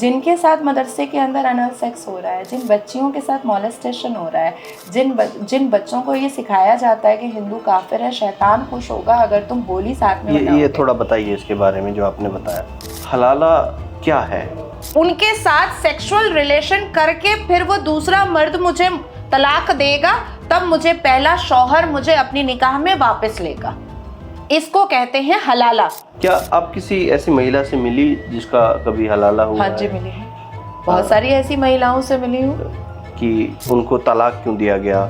जिनके साथ मदरसे के अंदर अनल सेक्स हो रहा है, जिन बच्चियों के साथ मॉलेस्टेशन हो रहा है, जिन बच्चों को ये सिखाया जाता है कि हिंदू काफिर है, शैतान खुश होगा अगर तुम होली साथ में मनाओगे। ये थोड़ा बताइए इसके बारे में जो आपने बताया। हलाला क्या है? उनके साथ सेक्सुअल रिलेशन करके फिर वो दूसरा मर्द मुझे तलाक देगा, तब मुझे पहला शौहर मुझे अपनी निकाह में वापस लेगा। इसको कहते हैं हलाला। क्या आप किसी ऐसी महिला से मिली जिसका कभी हलाला हुआ? हाँ जी, मिली है। बहुत सारी ऐसी महिलाओं से मिली हूँ कि उनको तलाक क्यों दिया गया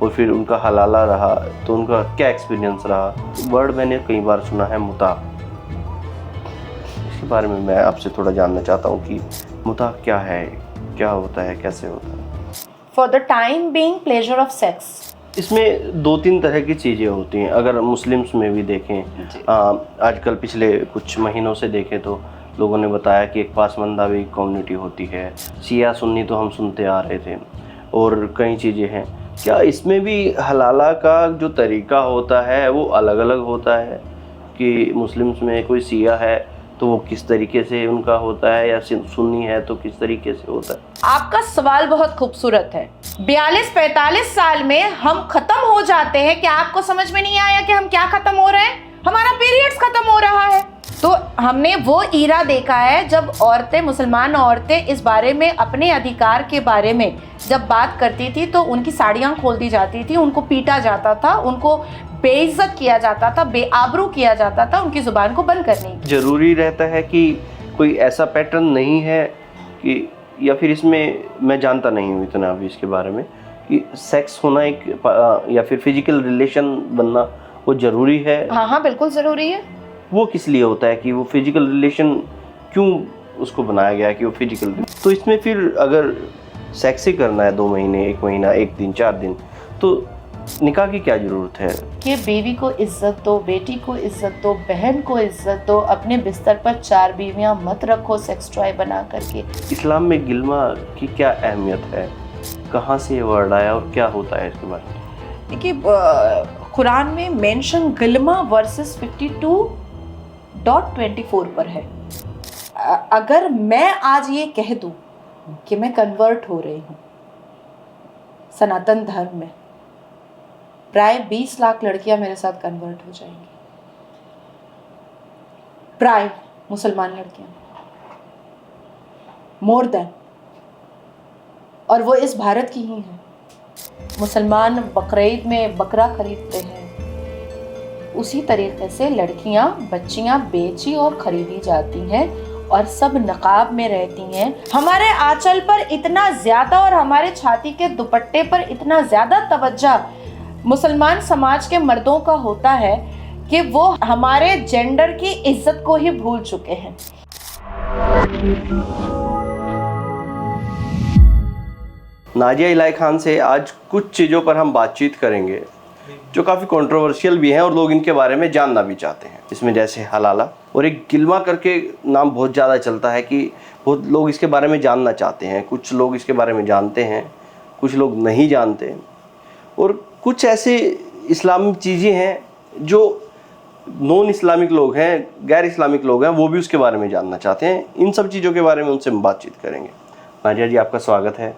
और फिर उनका हलाला रहा, तो उनका क्या एक्सपीरियंस रहा? वर्ड मैंने कई बार सुना है मुता, इसके बारे में मैं आपसे थोड़ा जानना चाहता हूँ कि मुता क्या है, क्या होता है, कैसे होता है? For the time being pleasure of sex. इसमें 2-3 तरह की चीज़ें होती हैं। अगर मुस्लिम्स में भी देखें, आजकल पिछले कुछ महीनों से देखें तो लोगों ने बताया कि एक पासमानदा कम्युनिटी होती है, शिया सुन्नी तो हम सुनते आ रहे थे, और कई चीज़ें हैं। क्या इसमें भी हलाला का जो तरीका होता है वो अलग अलग होता है कि मुस्लिम्स में कोई शिया है तो वो किस तरीके से उनका होता है, या सुन्नी है तो किस तरीके से होता है? आपका सवाल बहुत खूबसूरत है। 42-45 साल में हम खत्म हो जाते हैं, क्या आपको समझ में नहीं आया कि हम क्या खत्म हो रहे हैं? हमारा पीरियड्स खत्म हो रहा है। तो हमने वो ईरा देखा है जब औरतें, मुसलमान औरतें इस बारे में, अपने अधिकार के बारे में जब बात करती थी तो उनकी साड़ियाँ खोल दी जाती थी, उनको पीटा जाता था, उनको बेइज्जत किया जाता था, बेआबरू किया जाता था, उनकी जुबान को बंद करने की। जरूरी रहता है कि कोई ऐसा पैटर्न नहीं है कि, या फिर इसमें मैं जानता नहीं हूँ इतना अभी इसके बारे में, कि सेक्स होना एक या फिर फिजिकल रिलेशन बनना वो ज़रूरी है? हाँ, बिल्कुल ज़रूरी है। वो किस लिए होता है कि वो फिजिकल रिलेशन क्यों उसको बनाया गया कि वो फिजिकल? तो इसमें फिर अगर सेक्स ही करना है 2 महीने, 1 महीना, 1 दिन, 4 दिन, तो निकाह की क्या ज़रूरत है? कि बीवी को इज्जत दो, बेटी को इज्जत दो, बहन को इज्जत दो, अपने बिस्तर पर 4 बीवियां मत रखो सेक्स टॉय बना करके। इस्लाम में गिल्मा की क्या अहमियत है, कहाँ से ये वर्ड आया और क्या होता है इसके बारे में? देखिए, कुरान में मेंशन गिल्मा वर्सेस 52.24 पर है। अगर मैं आज ये कह दूं कि मैं कन्वर्ट हो रही हूँ सनातन धर्म में, प्राय 20 लाख लड़कियां मेरे साथ कन्वर्ट हो जाएंगी, प्राय मुसलमान लड़कियां, मोर देन, और वो इस भारत की ही हैं। मुसलमान बकरीद में बकरा खरीदते हैं, उसी तरीके से लड़कियां, बच्चियां बेची और खरीदी जाती हैं और सब नकाब में रहती हैं। हमारे आंचल पर इतना ज़्यादा और हमारे छाती के दुपट्टे पर इतना ज़्यादा तवज्जो मुसलमान समाज के मर्दों का होता है कि वो हमारे जेंडर की इज्जत को ही भूल चुके हैं। नाजिया इलाही खान से आज कुछ चीज़ों पर हम बातचीत करेंगे जो काफ़ी कंट्रोवर्शियल भी हैं और लोग इनके बारे में जानना भी चाहते हैं। इसमें जैसे हलाला और एक गिल्मा करके नाम बहुत ज़्यादा चलता है कि बहुत लोग इसके बारे में जानना चाहते हैं। कुछ लोग इसके बारे में जानते हैं, कुछ लोग नहीं जानते, और कुछ ऐसे इस्लामिक चीज़ें हैं जो नॉन इस्लामिक लोग हैं, गैर इस्लामिक लोग हैं, वो भी उसके बारे में जानना चाहते हैं। इन सब चीज़ों के बारे में उनसे हम बातचीत करेंगे। नाजिया जी, आपका स्वागत है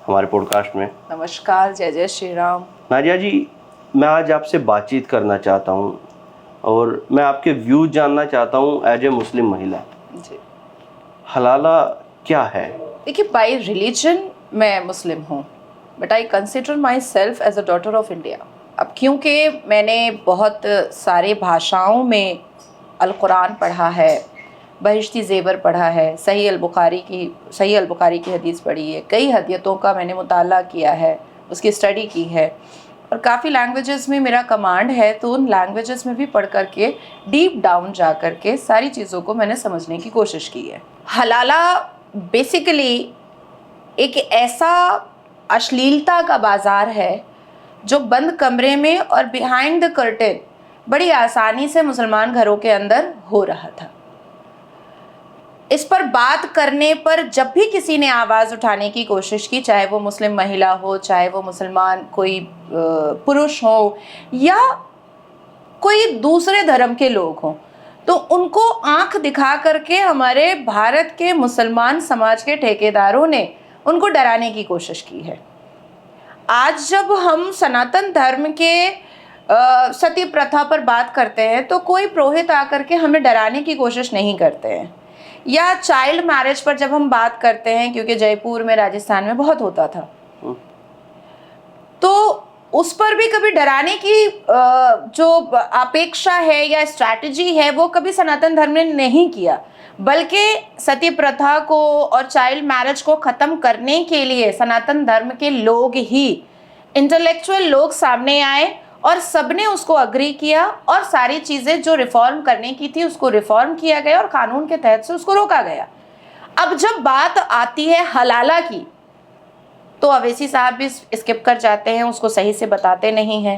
हमारे पॉडकास्ट में। नमस्कार, जय जय श्री राम। नाजिया जी, मैं आज आपसे बातचीत करना चाहता हूँ और मैं आपके व्यूज जानना चाहता हूँ एज ए मुस्लिम महिला। जी, हलाला क्या है? देखिए, बाय रिलीजन मैं मुस्लिम हूँ, but I consider myself as a daughter of India. अब क्योंकि मैंने बहुत सारे भाषाओं में अल कुरान पढ़ा है, बहिश्ती ज़ेवर पढ़ा है, सही अल बुखारी की हदीस पढ़ी है, कई हदीतों का मैंने मुताला किया है, उसकी स्टडी की है, और काफ़ी लैंग्वेजेस में मेरा कमांड है, तो उन लैंग्वेजेस में भी पढ़ करके डीप डाउन जा करके सारी चीज़ों को मैंने समझने की कोशिश की है। हलाला बेसिकली एक ऐसा अश्लीलता का बाज़ार है जो बंद कमरे में और बिहाइंड द कर्टेन बड़ी आसानी से मुसलमान घरों के अंदर हो रहा था। इस पर बात करने पर जब भी किसी ने आवाज़ उठाने की कोशिश की, चाहे वो मुस्लिम महिला हो, चाहे वो मुसलमान कोई पुरुष हो, या कोई दूसरे धर्म के लोग हों, तो उनको आंख दिखा करके हमारे भारत के मुसलमान समाज के ठेकेदारों ने उनको डराने की कोशिश की है। आज जब हम सनातन धर्म के सती प्रथा पर बात करते हैं तो कोई पुरोहित आकर के हमें डराने की कोशिश नहीं करते हैं, या चाइल्ड मैरिज पर जब हम बात करते हैं, क्योंकि जयपुर में, राजस्थान में बहुत होता था, तो उस पर भी कभी डराने की जो अपेक्षा है या स्ट्रैटेजी है वो कभी सनातन धर्म ने नहीं किया, बल्कि सती प्रथा को और चाइल्ड मैरिज को ख़त्म करने के लिए सनातन धर्म के लोग ही, इंटेलेक्चुअल लोग सामने आए और सबने उसको अग्री किया और सारी चीज़ें जो रिफॉर्म करने की थी उसको रिफॉर्म किया गया और कानून के तहत से उसको रोका गया। अब जब बात आती है हलाला की तो अवैसी साहब भी स्किप कर जाते हैं, उसको सही से बताते नहीं हैं,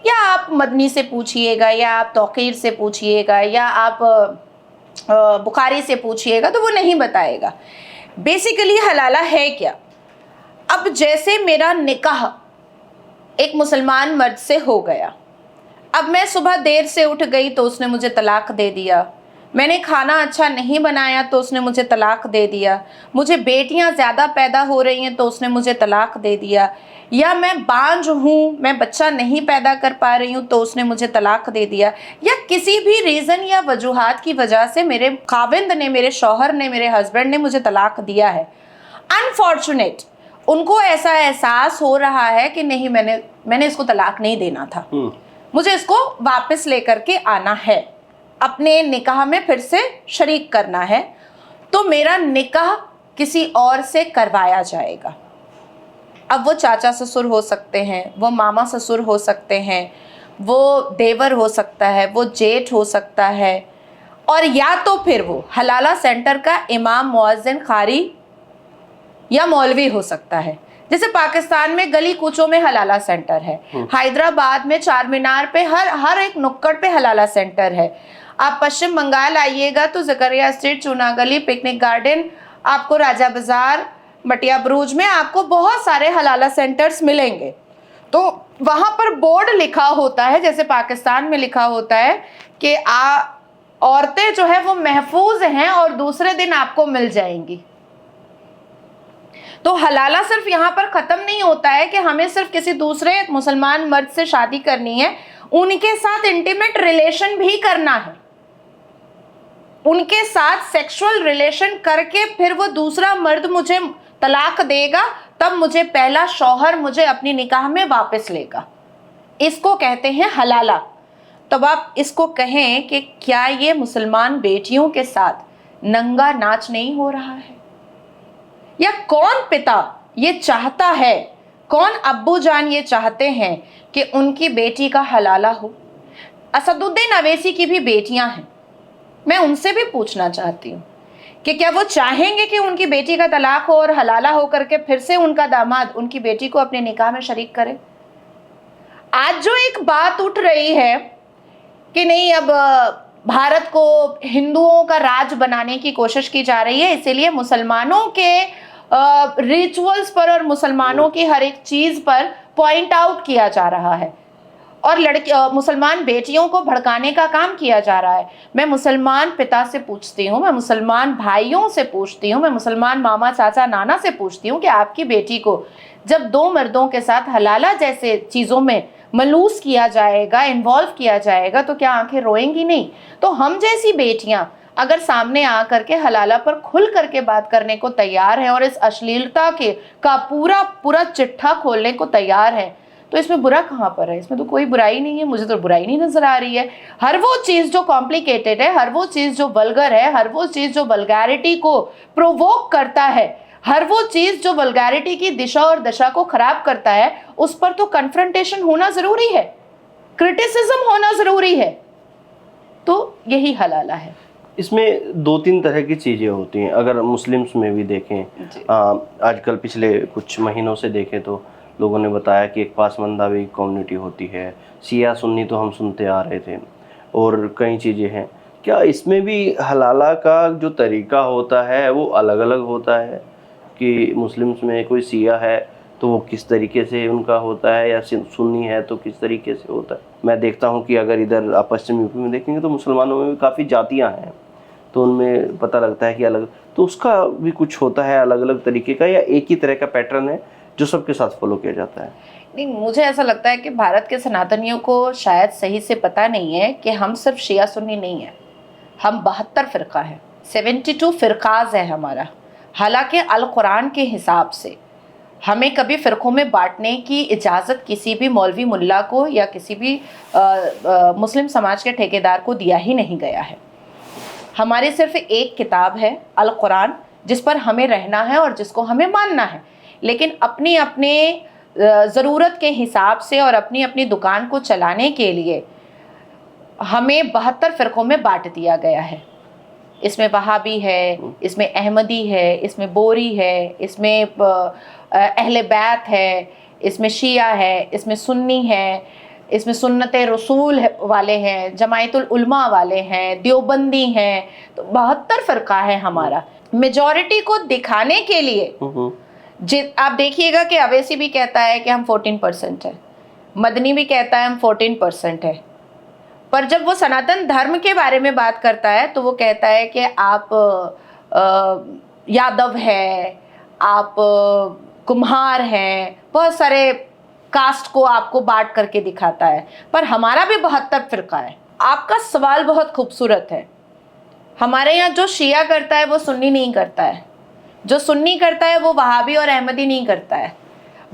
या आप मदनी से पूछिएगा, या आप तौकीर से पूछिएगा, या आप बुखारी से पूछिएगा तो वो नहीं बताएगा। बेसिकली हलाला है क्या? अब जैसे मेरा निकाह एक मुसलमान मर्द से हो गया, अब मैं सुबह देर से उठ गई तो उसने मुझे तलाक दे दिया, मैंने खाना अच्छा नहीं बनाया तो उसने मुझे तलाक दे दिया, मुझे बेटियां ज़्यादा पैदा हो रही हैं तो उसने मुझे तलाक दे दिया, या मैं बांझ हूँ, मैं बच्चा नहीं पैदा कर पा रही हूँ तो उसने मुझे तलाक दे दिया, या किसी भी रीज़न या वजूहात की वजह से मेरे खाविंद ने, मेरे शौहर ने, मेरे हस्बैंड ने मुझे तलाक दिया है। अनफॉर्चुनेट उनको ऐसा एहसास हो रहा है कि नहीं, मैंने इसको तलाक नहीं देना था, मुझे इसको वापस लेकर के आना है, अपने निकाह में फिर से शरीक करना है, तो मेरा निकाह किसी और से करवाया जाएगा। अब वो चाचा ससुर हो सकते हैं, वो मामा ससुर हो सकते हैं, वो देवर हो सकता है, वो जेठ हो सकता है, और या तो फिर वो हलाला सेंटर का इमाम, मुअज्जिन, कारी या मौलवी हो सकता है। जैसे पाकिस्तान में गली कूचों में हलाला सेंटर है, हैदराबाद में चार मीनार पे हर एक नुक्कड़ पे हलाला सेंटर है। आप पश्चिम बंगाल आइएगा तो जकरिया स्ट्रीट, चूना गली, पिकनिक गार्डन, आपको राजा बाजार, मटिया ब्रूज में आपको बहुत सारे हलाला सेंटर्स मिलेंगे। तो वहाँ पर बोर्ड लिखा होता है, जैसे पाकिस्तान में लिखा होता है कि औरतें जो है वो महफूज हैं और दूसरे दिन आपको मिल जाएंगी। तो हलाला सिर्फ यहाँ पर ख़त्म नहीं होता है कि हमें सिर्फ किसी दूसरे मुसलमान मर्द से शादी करनी है, उनके साथ इंटीमेट रिलेशन भी करना है, उनके साथ सेक्सुअल रिलेशन करके फिर वो दूसरा मर्द मुझे तलाक देगा, तब मुझे पहला शौहर मुझे अपनी निकाह में वापस लेगा। इसको कहते हैं हलाला। तब आप इसको कहें कि क्या ये मुसलमान बेटियों के साथ नंगा नाच नहीं हो रहा है? या कौन पिता ये चाहता है, कौन अब्बू जान ये चाहते हैं कि उनकी बेटी का हलाला हो? असदुद्दीन अवैसी की भी बेटियां हैं, मैं उनसे भी पूछना चाहती हूँ कि क्या वो चाहेंगे कि उनकी बेटी का तलाक हो और हलाला हो करके फिर से उनका दामाद उनकी बेटी को अपने निकाह में शरीक करे? आज जो एक बात उठ रही है कि नहीं, अब भारत को हिंदुओं का राज बनाने की कोशिश की जा रही है, इसीलिए मुसलमानों के रिचुअल्स पर और मुसलमानों की हर एक चीज़ पर पॉइंट आउट किया जा रहा है और मुसलमान बेटियों को भड़काने का काम किया जा रहा है। मैं मुसलमान पिता से पूछती हूँ, मैं मुसलमान भाइयों से पूछती हूँ, मैं मुसलमान मामा, चाचा, नाना से पूछती हूँ कि आपकी बेटी को जब दो मर्दों के साथ हलाला जैसे चीज़ों में मलूस किया जाएगा, इन्वॉल्व किया जाएगा, तो क्या आंखें रोएंगी नहीं? तो हम जैसी बेटियां अगर सामने आ करके हलाला पर खुल करके बात करने को तैयार हैं और इस अश्लीलता का पूरा चिट्ठा खोलने को तैयार हैं, तो इसमें बुरा कहाँ पर है? इसमें तो कोई बुराई नहीं है, मुझे तो बुराई नहीं नजर आ रही है। हर वो चीज़ जो कॉम्प्लिकेटेड है, हर वो चीज़ जो वल्गर है, हर वो चीज़ जो वल्गैरिटी को प्रोवोक करता है, हर वो चीज़ जो वल्गैरिटी की दिशा और दशा को खराब करता है, उस पर तो कन्फ्रंटेशन होना ज़रूरी है, क्रिटिसिज्म होना ज़रूरी है। तो यही हलाला है। इसमें दो तीन तरह की चीज़ें होती हैं। अगर मुस्लिम्स में भी देखें, आजकल पिछले कुछ महीनों से देखें तो लोगों ने बताया कि एक पासमंदावी कम्युनिटी होती है, शिया सुन्नी तो हम सुनते आ रहे थे, और कई चीज़ें हैं। क्या इसमें भी हलाला का जो तरीका होता है वो अलग अलग होता है कि मुस्लिम्स में कोई शिया है तो वो किस तरीके से उनका होता है, या सुन्नी है तो किस तरीके से होता है? मैं देखता हूँ कि अगर इधर आप पश्चिम यूपी में देखेंगे तो मुसलमानों में भी काफ़ी जातियाँ हैं, तो उनमें पता लगता है कि अलग, तो उसका भी कुछ होता है अलग अलग तरीके का, या एक ही तरह का पैटर्न है जो सबके साथ फॉलो किया जाता है? नहीं, मुझे ऐसा लगता है कि भारत के सनातनियों को शायद सही से पता नहीं है कि हम सिर्फ शिया सुन्नी नहीं है, हम 72 फ़िरका है, 72 फ़िरकाज़ है हमारा। हालांकि अल कुरान के हिसाब से हमें कभी फ़िरक़ों में बांटने की इजाज़त किसी भी मौलवी मुल्ला को या किसी भी मुस्लिम समाज के ठेकेदार को दिया ही नहीं गया है। हमारी सिर्फ एक किताब है अल कुरान, जिस पर हमें रहना है और जिसको हमें मानना है, लेकिन अपनी अपने ज़रूरत के हिसाब से और अपनी अपनी दुकान को चलाने के लिए हमें 72 फ़िरक़ों में बांट दिया गया है। इसमें वहाबी है, इसमें अहमदी है, इसमें बोरी है, इसमें अहले बैत है, इसमें शिया है, इसमें सुन्नी है, इसमें सुन्नत रसूल वाले हैं, जमायतुल उलमा वाले हैं, देवबंदी हैं। तो 72 फ़िरका है हमारा। मेजॉरिटी को दिखाने के लिए आप देखिएगा कि अवैसी भी कहता है कि हम 14% है, मदनी भी कहता है हम 14% है, पर जब वो सनातन धर्म के बारे में बात करता है तो वो कहता है कि आप यादव है, आप कुम्हार हैं, बहुत सारे कास्ट को आपको बांट करके दिखाता है। पर हमारा भी 72 फ़िरका है। आपका सवाल बहुत खूबसूरत है। हमारे यहाँ जो शिया करता है वो सुन्नी नहीं करता है, जो सुन्नी करता है वो वहाबी और अहमदी नहीं करता है।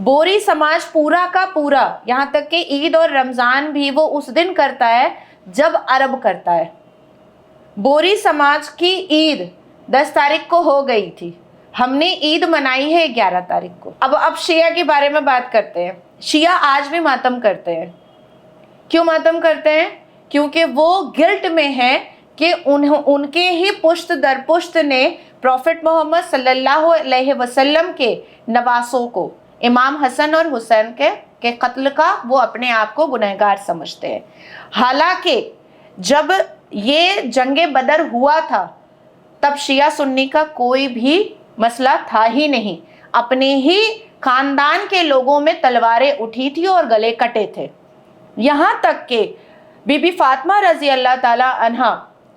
बोरी समाज पूरा का पूरा, यहाँ तक कि ईद और रमज़ान भी वो उस दिन करता है जब अरब करता है। बोरी समाज की ईद 10 तारीख को हो गई थी, हमने ईद मनाई है 11 तारीख को। अब शिया के बारे में बात करते हैं। शिया आज भी मातम करते हैं। क्यों मातम करते हैं? क्योंकि वो गिल्ट में हैं कि उनके ही पुश्त दर पुश्त ने प्रॉफिट मोहम्मद सल्लल्लाहु अलैहि वसल्लम के नवासों को, इमाम हसन और हुसैन के कत्ल का वो अपने आप को गुनहगार समझते हैं। हालांकि जब ये जंगे बदर हुआ था तब शिया सुन्नी का कोई भी मसला था ही नहीं। अपने ही खानदान के लोगों में तलवारें उठी थी और गले कटे थे। यहाँ तक कि बीबी फातिमा रज़ी अल्लाह ताला अन्हा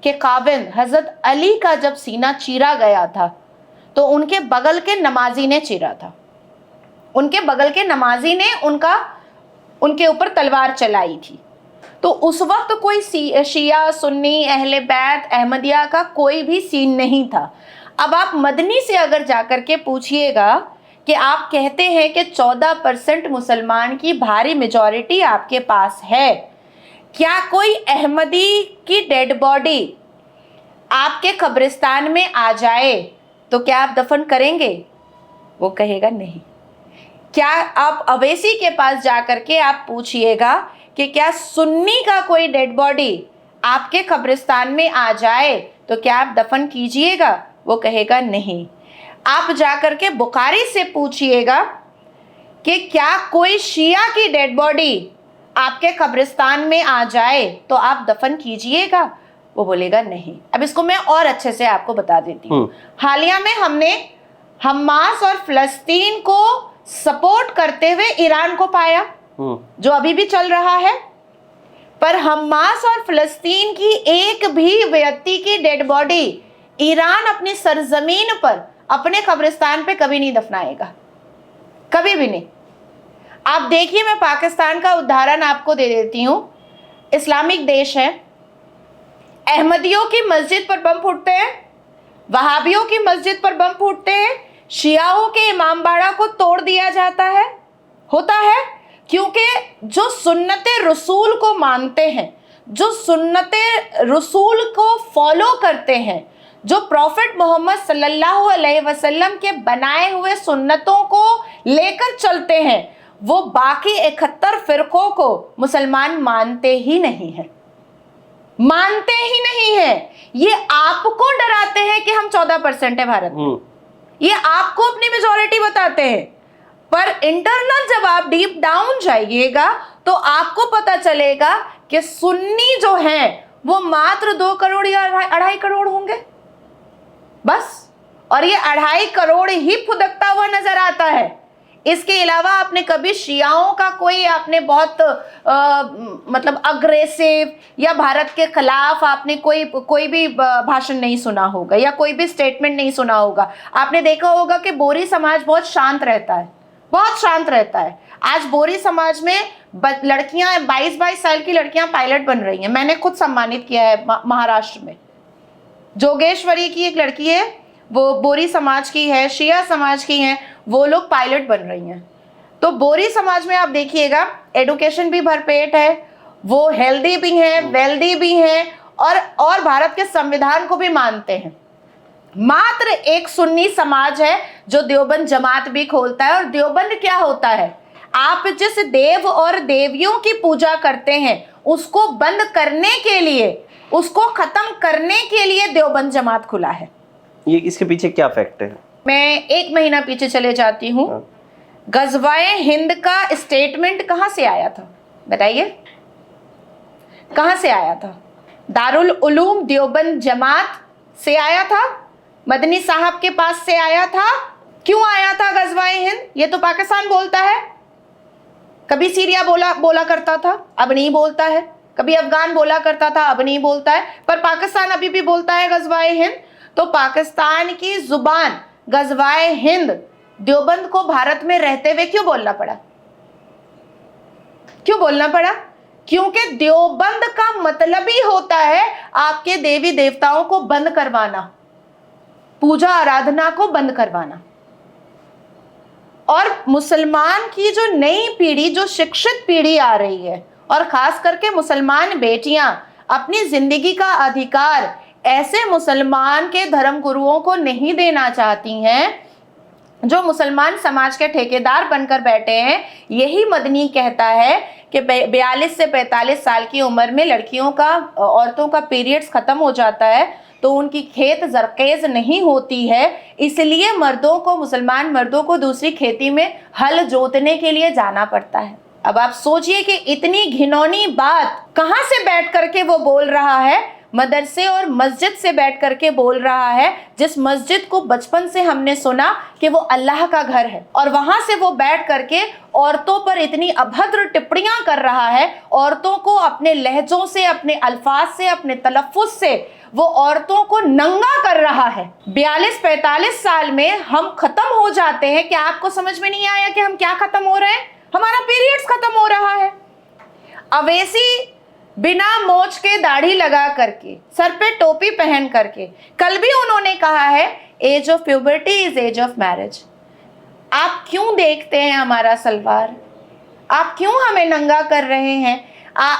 के काविन हज़रत अली का जब सीना चीरा गया था तो उनके बगल के नमाजी ने चीरा था। उनके बगल के नमाजी ने उनके ऊपर तलवार चलाई थी। तो उस वक्त कोई शिया सुन्नी अहले बैत अहमदिया का कोई भी सीन नहीं था। अब आप मदनी से अगर जाकर के पूछिएगा कि आप कहते हैं कि 14% मुसलमान की भारी मेजॉरिटी आपके पास है, क्या कोई अहमदी की डेड बॉडी आपके कब्रिस्तान में आ जाए तो क्या आप दफन करेंगे? वो कहेगा नहीं। क्या आप अवैसी के पास जाकर के आप पूछिएगा कि क्या सुन्नी का कोई डेड बॉडी आपके कब्रिस्तान में आ जाए तो क्या आप दफन कीजिएगा? वो कहेगा नहीं। आप जाकर के बुखारी से पूछिएगा कि क्या कोई शिया की डेड बॉडी आपके कब्रिस्तान में आ जाए तो आप दफन कीजिएगा? वो बोलेगा नहीं। अब इसको मैं और अच्छे से आपको बता देती हूँ। हालिया में हमने हमास और फ़लस्तीन को सपोर्ट करते हुए ईरान को पाया, जो अभी भी चल रहा है। पर हमास और फ़लस्तीन की एक भी व्यक्ति की डेड बॉडी ईरान अपनी सरजमीन पर अपने कब्रिस्तान पे कभी नहीं दफनाएगा, कभी भी नहीं। आप देखिए, मैं पाकिस्तान का उदाहरण आपको दे देती हूँ। इस्लामिक देश है, अहमदियों की मस्जिद पर बम फूटते हैं, वहाबियों की मस्जिद पर बम फूटते हैं, शियाओं के इमाम बाड़ा को तोड़ दिया जाता है, होता है क्योंकि जो सुन्नते रसूल को मानते हैं, जो सुन्नते रसूल को फॉलो करते हैं, जो प्रॉफिट मोहम्मद सल्लल्लाहु अलैहि वसल्लम के बनाए हुए सुन्नतों को लेकर चलते हैं, वो बाकी 71 फ़िरकों को मुसलमान मानते ही नहीं हैं, मानते ही नहीं हैं। ये आपको डराते हैं कि हम 14% है भारत में, ये आपको अपनी मेजॉरिटी बताते हैं। पर इंटरनल जब आप डीप डाउन जाइएगा तो आपको पता चलेगा कि सुन्नी जो हैं वो मात्र 2 करोड़ या 2.5 करोड़ होंगे बस। और ये 2.5 करोड़ ही फुदकता हुआ नजर आता है। इसके अलावा आपने कभी शियाओं का कोई आपने बहुत मतलब अग्रेसिव या भारत के खिलाफ आपने कोई भी भाषण नहीं सुना होगा या कोई भी स्टेटमेंट नहीं सुना होगा। आपने देखा होगा कि बोरी समाज बहुत शांत रहता है, बहुत शांत रहता है। आज बोरी समाज में लड़कियां 22-22 साल की लड़कियां पायलट बन रही हैं। मैंने खुद सम्मानित किया है महाराष्ट्र में। जोगेश्वरी की एक लड़की है, वो बोरी समाज की है, शिया समाज की है, वो लोग पायलट बन रही हैं। तो बोरी समाज में आप देखिएगा एडुकेशन भी भरपेट है, वो हेल्दी भी हैं, वेल्दी भी हैं और भारत के संविधान को भी मानते हैं। मात्र एक सुन्नी समाज है जो देवबंद जमात भी खोलता है। और देवबंद क्या होता है? आप जिस देव और देवियों की पूजा करते हैं उसको बंद करने के लिए, उसको खत्म करने के लिए देवबंद जमात खुला है। ये इसके पीछे क्या फैक्ट है? मैं 1 महीना पीछे चले जाती हूँ। गजवाए हिंद का स्टेटमेंट कहाँ से आया था बताइए? कहाँ से आया था? दारुल उलूम देवबंद जमात से आया था, मदनी साहब के पास से आया था। क्यों आया था गजवाए हिंद? ये तो पाकिस्तान बोलता है। कभी सीरिया बोला करता था, अब नहीं बोलता है। कभी अफगान बोला करता था, अब नहीं बोलता है। पर पाकिस्तान अभी भी बोलता है गजवाए हिंद। तो पाकिस्तान की जुबान गजवाए हिंद देवबंद को भारत में रहते हुए क्यों बोलना पड़ा? क्यों बोलना पड़ा? क्योंकि देवबंद का मतलब ही होता है आपके देवी देवताओं को बंद करवाना, पूजा आराधना को बंद करवाना। और मुसलमान की जो नई पीढ़ी, जो शिक्षित पीढ़ी आ रही है, और खास करके मुसलमान बेटियां अपनी जिंदगी का अधिकार ऐसे मुसलमान के धर्म गुरुओं को नहीं देना चाहती हैं जो मुसलमान समाज के ठेकेदार बनकर बैठे हैं। यही मदनी कहता है कि 42 से 45 साल की उम्र में लड़कियों का, औरतों का पीरियड्स खत्म हो जाता है तो उनकी खेत जरखेज नहीं होती है, इसलिए मर्दों को, मुसलमान मर्दों को दूसरी खेती में हल जोतने के लिए जाना पड़ता है। अब आप सोचिए कि इतनी घिनौनी बात कहां से बैठ करके वो बोल रहा है? मदरसे और मस्जिद से बैठ करके बोल रहा है, जिस मस्जिद को बचपन से हमने सुना कि वो अल्लाह का घर है, और वहां से वो बैठ करके औरतों पर इतनी अभद्र टिप्पणियां कर रहा है। औरतों को अपने लहजों से, अपने अल्फाज से, अपने तलफ्फुज से वो औरतों को नंगा कर रहा है। 42-45 साल में हम खत्म हो जाते हैं। क्या आपको समझ में नहीं आया कि हम क्या खत्म हो रहे हैं? हमारा पीरियड्स खत्म हो रहा है। अवैसी बिना मोच के दाढ़ी लगा करके, सर पे टोपी पहन करके, कल भी उन्होंने कहा है age of puberty is age of marriage. आप क्यों देखते हैं हमारा सलवार? आप क्यों हमें नंगा कर रहे हैं?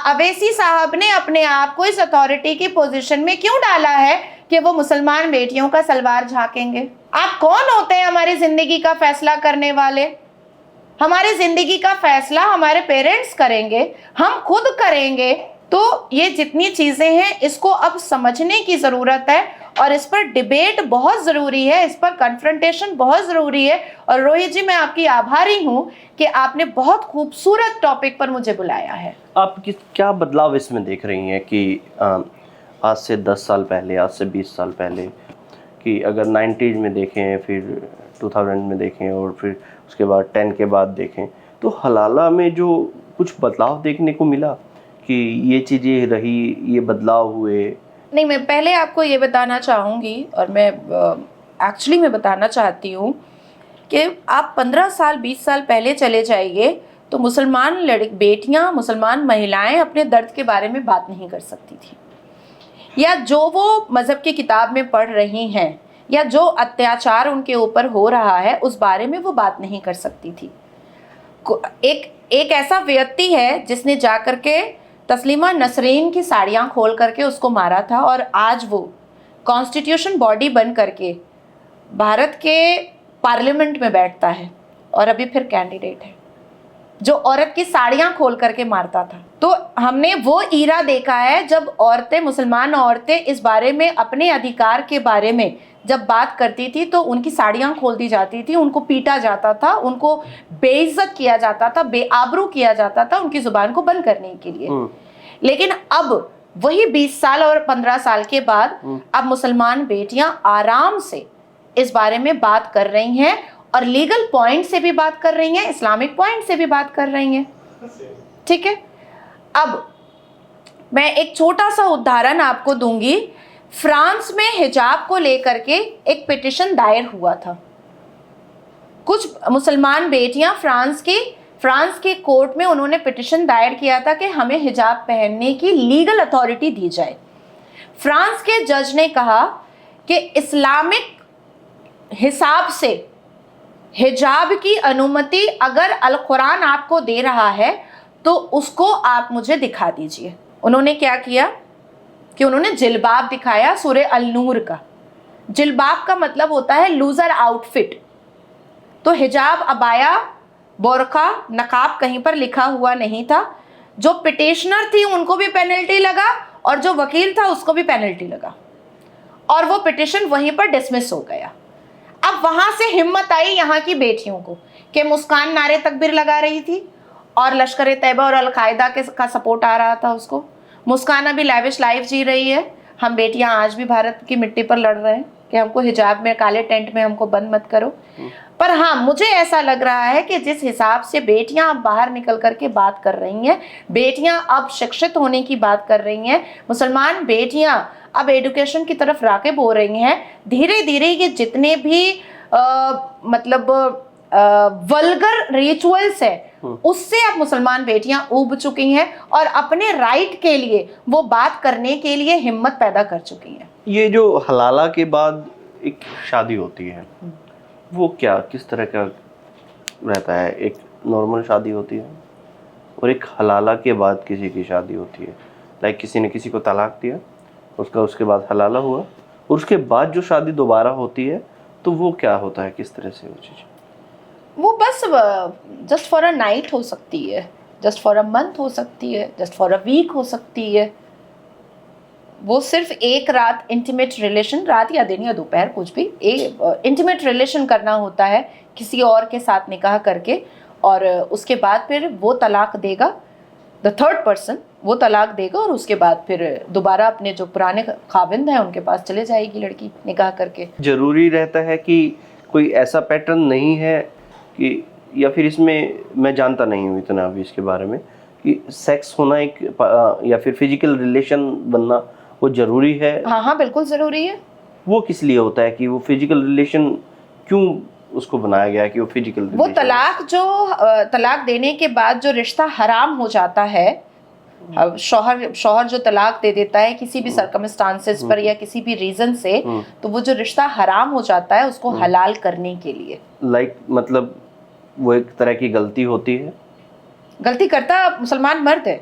अवैसी साहब ने अपने आप को इस अथॉरिटी की पोजीशन में क्यों डाला है कि वो मुसलमान बेटियों का सलवार झांकेंगे? आप कौन होते हैं हमारी जिंदगी का फैसला करने वाले? हमारी जिंदगी का फैसला हमारे पेरेंट्स करेंगे, हम खुद करेंगे। तो ये जितनी चीजें हैं इसको अब समझने की जरूरत है और इस पर डिबेट बहुत जरूरी है, इस पर कन्फ्रंटेशन बहुत जरूरी है। और रोहित जी, मैं आपकी आभारी हूँ कि आपने बहुत खूबसूरत टॉपिक पर मुझे बुलाया है। आप क्या बदलाव इसमें देख रही हैं कि आज से 10 साल पहले, आज से 20 साल पहले, कि अगर 90s में देखें, फिर 2000 में देखें और फिर उसके बाद 10 के बाद देखें, तो हलाला में जो कुछ बदलाव देखने को मिला कि ये चीज़ें रही, ये बदलाव हुए? नहीं, मैं पहले आपको ये बताना चाहूँगी, और मैं एक्चुअली मैं बताना चाहती हूँ कि आप 15 साल 20 साल पहले चले जाइए तो मुसलमान बेटियाँ, मुसलमान महिलाएं अपने दर्द के बारे में बात नहीं कर सकती थी, या जो वो मज़हब की किताब में पढ़ रही हैं या जो अत्याचार उनके ऊपर हो रहा है उस बारे में वो बात नहीं कर सकती थी। एक ऐसा व्यक्ति है जिसने जा कर के तस्लीमा नसरीन की साड़ियाँ खोल करके उसको मारा था, और आज वो कॉन्स्टिट्यूशन बॉडी बन करके भारत के पार्लियामेंट में बैठता है और अभी फिर कैंडिडेट है जो औरत की साड़ियाँ खोल करके मारता था। तो हमने वो ईरा देखा है जब औरतें, मुसलमान औरतें इस बारे में, अपने अधिकार के बारे में जब बात करती थी तो उनकी साड़ियाँ खोल दी जाती थी, उनको पीटा जाता था, उनको बेइज्जत किया जाता था, बेआबरू किया जाता था उनकी जुबान को बंद करने के लिए। लेकिन अब वही 20 साल और 15 साल के बाद अब मुसलमान बेटियां आराम से इस बारे में बात कर रही हैं और लीगल पॉइंट से भी बात कर रही हैं, इस्लामिक पॉइंट से भी बात कर रही हैं। ठीक है, अब मैं एक छोटा सा उदाहरण आपको दूंगी। फ्रांस में हिजाब को लेकर के एक पिटिशन दायर हुआ था। कुछ मुसलमान बेटियां फ्रांस के कोर्ट में उन्होंने पिटिशन दायर किया था कि हमें हिजाब पहनने की लीगल अथॉरिटी दी जाए। फ्रांस के जज ने कहा कि इस्लामिक हिसाब से हिजाब की अनुमति अगर अल कुरान आपको दे रहा है तो उसको आप मुझे दिखा दीजिए। उन्होंने क्या किया कि उन्होंने जिल्बाब दिखाया, सूरह अल नूर का। जिल्बाब का मतलब होता है लूजर आउटफिट। तो हिजाब, अबाया, बोरखा, नकाब कहीं पर लिखा हुआ नहीं था। जो पिटिशनर थी उनको भी पेनल्टी लगा और जो वकील था उसको भी पेनल्टी लगा और वो पिटिशन वहीं पर डिसमिस हो गया। अब वहां से हिम्मत आई यहाँ की बेटियों को कि मुस्कान नारे तकबीर लगा रही थी और लश्कर तैयबा और अलकायदा का सपोर्ट आ रहा था उसको। मुस्कान अभी लैविश लाइफ जी रही है। हम बेटियां आज भी भारत की मिट्टी पर लड़ रहे हैं कि हमको हिजाब में, काले टेंट में हमको बंद मत करो। पर हाँ, मुझे ऐसा लग रहा है कि जिस हिसाब से बेटियां अब बाहर निकल करके बात कर रही हैं, बेटियां अब शिक्षित होने की बात कर रही हैं, मुसलमान बेटियां अब एजुकेशन की तरफ राग़िब हो रही हैं, धीरे धीरे ये जितने भी वल्गर रिचुअल्स है उससे अब मुसलमान बेटियां उब चुकी हैं और अपने राइट के लिए वो बात करने के लिए हिम्मत पैदा कर चुकी हैं। ये जो हलाला के बाद एक शादी होती है, वो क्या किस तरह का रहता है? एक नॉर्मल शादी होती है और एक हलाला के बाद किसी की शादी होती है। लाइक किसी ने किसी को तलाक दिया, उसके बाद हलाला हुआ और उसके बाद जो शादी दोबारा होती है तो वो क्या होता है, किस तरह से वो चीज़? वो बस जस्ट फॉर अ नाइट हो सकती है, जस्ट फॉर अ मंथ हो सकती है, जस्ट फॉर अ वीक हो सकती है। वो सिर्फ एक रात इंटीमेट रिलेशन, रात या दिन या दोपहर कुछ भी, इंटीमेट रिलेशन करना होता है किसी और के साथ निकाह करके, और उसके बाद फिर वो तलाक देगा, द थर्ड पर्सन वो तलाक देगा और उसके बाद फिर दोबारा अपने जो पुराने खाविंद हैं उनके पास चले जाएगी लड़की निकाह करके। जरूरी रहता है कि कोई ऐसा पैटर्न नहीं है कि, या फिर इसमें मैं जानता नहीं हूँ इतना अभी इसके बारे में, कि सेक्स होना एक या फिर फिजिकल रिलेशन बनना वो ज़रूरी है? हाँ हाँ, बिल्कुल ज़रूरी है। वो किस लिए होता है कि वो फिजिकल रिलेशन क्यों उसको बनाया गया कि वो फिजिकल वो तलाक देने के बाद जो रिश्ता हराम हो जाता है, अब शौहर जो तलाक दे देता है किसी भी सर्कमस्टांसेस पर या किसी भी रीजन से, तो वो जो रिश्ता हराम हो जाता है उसको हलाल करने के लिए। मतलब वो एक तरह की गलती होती है। गलती करता मुसलमान मर्द है,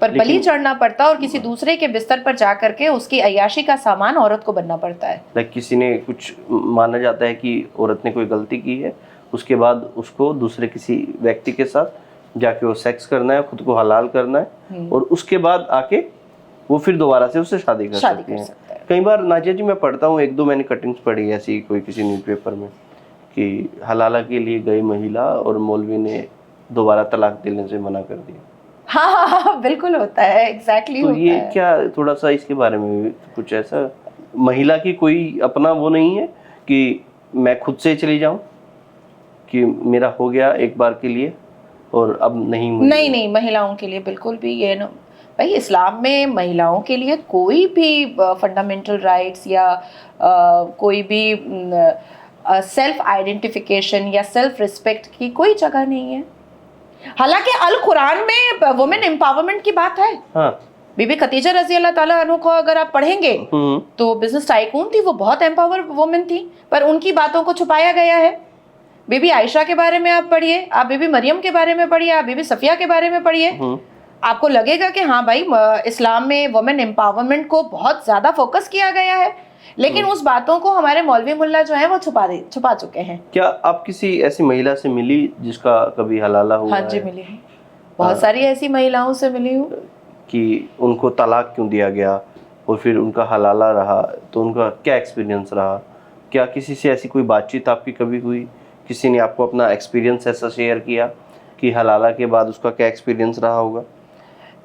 पर बलि चढ़ना पड़ता और किसी दूसरे के बिस्तर पर जा करके उसकी अय्याशी का सामान औरत को बनना पड़ता है। किसी ने कुछ माना जाता है कि औरत ने कोई गलती की है, उसके बाद उसको दूसरे किसी व्यक्ति के साथ जाके वो सेक्स करना है, खुद को हलाल करना है और उसके बाद आके वो फिर दोबारा से उससे शादी कर सकती है। कई बार नाजिया जी मैं पढ़ता हूँ, एक दो मैंने कटिंग्स पढ़ी ऐसी कोई किसी न्यूज़पेपर में कि हलाला के लिए गई महिला और मौलवी ने दोबारा तलाक देने से मना कर दिया। हाँ, बिल्कुल होता है, एग्जैक्टली तो ये क्या, थोड़ा सा इसके बारे में कुछ ऐसा, महिला की कोई अपना वो नहीं है कि मैं खुद से चली जाऊं कि मेरा हो गया एक बार के लिए और अब नहीं? नहीं, महिलाओं के लिए बिल्कुल भी ये ना भाई, इस्लाम में महिलाओं के लिए कोई भी फंडामेंटल राइट्स या कोई भी सेल्फ आइडेंटिफिकेशन या सेल्फ रिस्पेक्ट की कोई जगह नहीं है। हालांकि अल कुरान में वुमेन एम्पावरमेंट की बात है। हाँ। बीबी खदीजा रजी अल्लाह ताला अन्हा को अगर आप पढ़ेंगे तो बिजनेस टाइकून थी, वो बहुत एम्पावर वुमेन थी, पर उनकी बातों को छुपाया गया है। बीबी आयशा के बारे में आप पढ़िए, आप बीबी मरियम के बारे में पढ़िए, आप बीबी सफिया के बारे में पढ़िए, आपको लगेगा कि हाँ भाई, इस्लाम में वुमेन एम्पावरमेंट को बहुत ज्यादा फोकस किया गया है, लेकिन उस बातों को हमारे मौलवी मुल्ला जो है वो छुपा चुके हैं। क्या आप किसी ऐसी महिला से मिली जिसका कभी हलाला हुआ? हाँ जी, मिली हूँ, बहुत सारी ऐसी महिलाओं से मिली हूँ कि उनको तलाक क्यों दिया गया और फिर उनका हलाला रहा, तो उनका क्या एक्सपीरियंस रहा? क्या किसी से ऐसी कोई बातचीत आपकी कभी हुई, किसी ने आपको अपना एक्सपीरियंस ऐसा शेयर किया कि हलाला के बाद उसका क्या एक्सपीरियंस रहा होगा?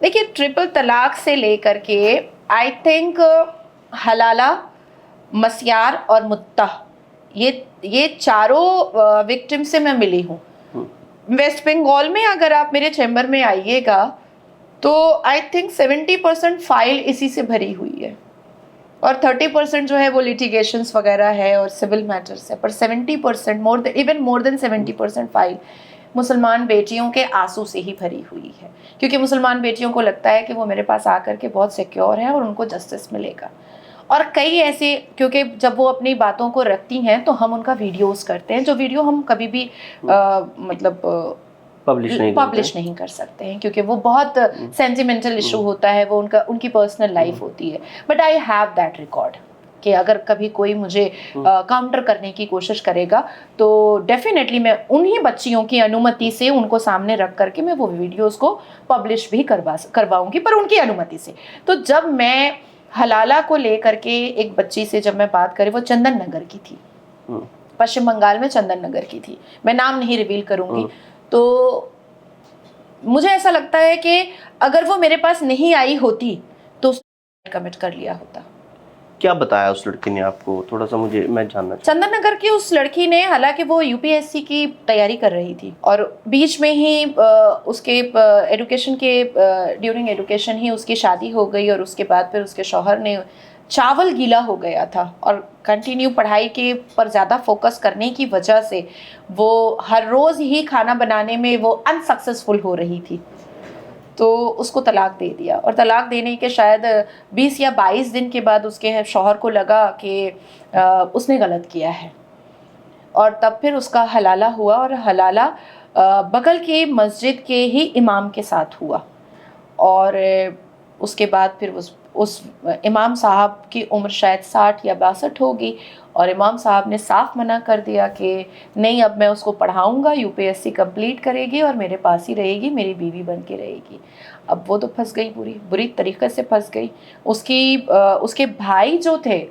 देखिए, ट्रिपल तलाक से लेकर के आई थिंक हलाला, मस्यार और मुत्ता, ये चारों विक्टिम से मैं मिली हूँ। वेस्ट बंगाल में अगर आप मेरे चैम्बर में आइएगा तो आई थिंक 70% फाइल इसी से भरी हुई है और 30% जो है वो लिटिगेशंस वगैरह है और सिविल मैटर्स है, पर 70% मोर देन 70% फाइल मुसलमान बेटियों के आंसू से ही भरी हुई है, क्योंकि मुसलमान बेटियों को लगता है कि वो मेरे पास आकर के बहुत सिक्योर है और उनको जस्टिस मिलेगा। और कई ऐसे, क्योंकि जब वो अपनी बातों को रखती हैं तो हम उनका वीडियोस करते हैं, जो वीडियो हम कभी भी मतलब पब्लिश नहीं कर सकते हैं, क्योंकि वो बहुत सेंटिमेंटल इशू होता है, वो उनकी पर्सनल लाइफ होती है। But I have that record कि अगर कभी कोई मुझे काउंटर करने की कोशिश करेगा तो डेफिनेटली मैं उन्हीं बच्चियों की अनुमति से उनको सामने रख करके मैं वो वीडियोस को पब्लिश भी करवाऊंगी, पर उनकी अनुमति से। तो जब मैं हलाला को लेकर के एक बच्ची से जब मैं बात करी, वो चंदन नगर की थी, पश्चिम बंगाल में चंदन नगर की थी, मैं नाम नहीं रिवील करूंगी। तो मुझे ऐसा लगता है कि अगर वो मेरे पास नहीं आई होती तो उसने कमिट कर लिया होता। क्या बताया उस लड़की ने आपको, थोड़ा सा मैं जानना चाहूँ। चंदन नगर की उस लड़की ने, हालांकि वो यूपीएससी की तैयारी कर रही थी और बीच में ही उसके एडुकेशन के ड्यूरिंग एडुकेशन ही उसकी शादी हो गई और उसके बाद फिर उसके शौहर ने चावल गीला हो गया था और कंटिन्यू पढ़ाई के पर ज़्यादा फोकस करने की वजह से वो हर रोज़ ही खाना बनाने में वो अनसक्सेसफुल हो रही थी, तो उसको तलाक दे दिया। और तलाक देने के शायद 20 या 22 दिन के बाद उसके शौहर को लगा कि उसने गलत किया है और तब फिर उसका हलाला हुआ और हलाला बगल की मस्जिद के ही इमाम के साथ हुआ। और उसके बाद फिर उस इमाम साहब की उम्र शायद 60 या 62 होगी और इमाम साहब ने साफ मना कर दिया कि नहीं, अब मैं उसको पढ़ाऊंगा, यूपीएससी कंप्लीट करेगी और मेरे पास ही रहेगी, मेरी बीवी बन के रहेगी। अब वो तो फंस गई, बुरी तरीके से फंस गई। उसके भाई जो थे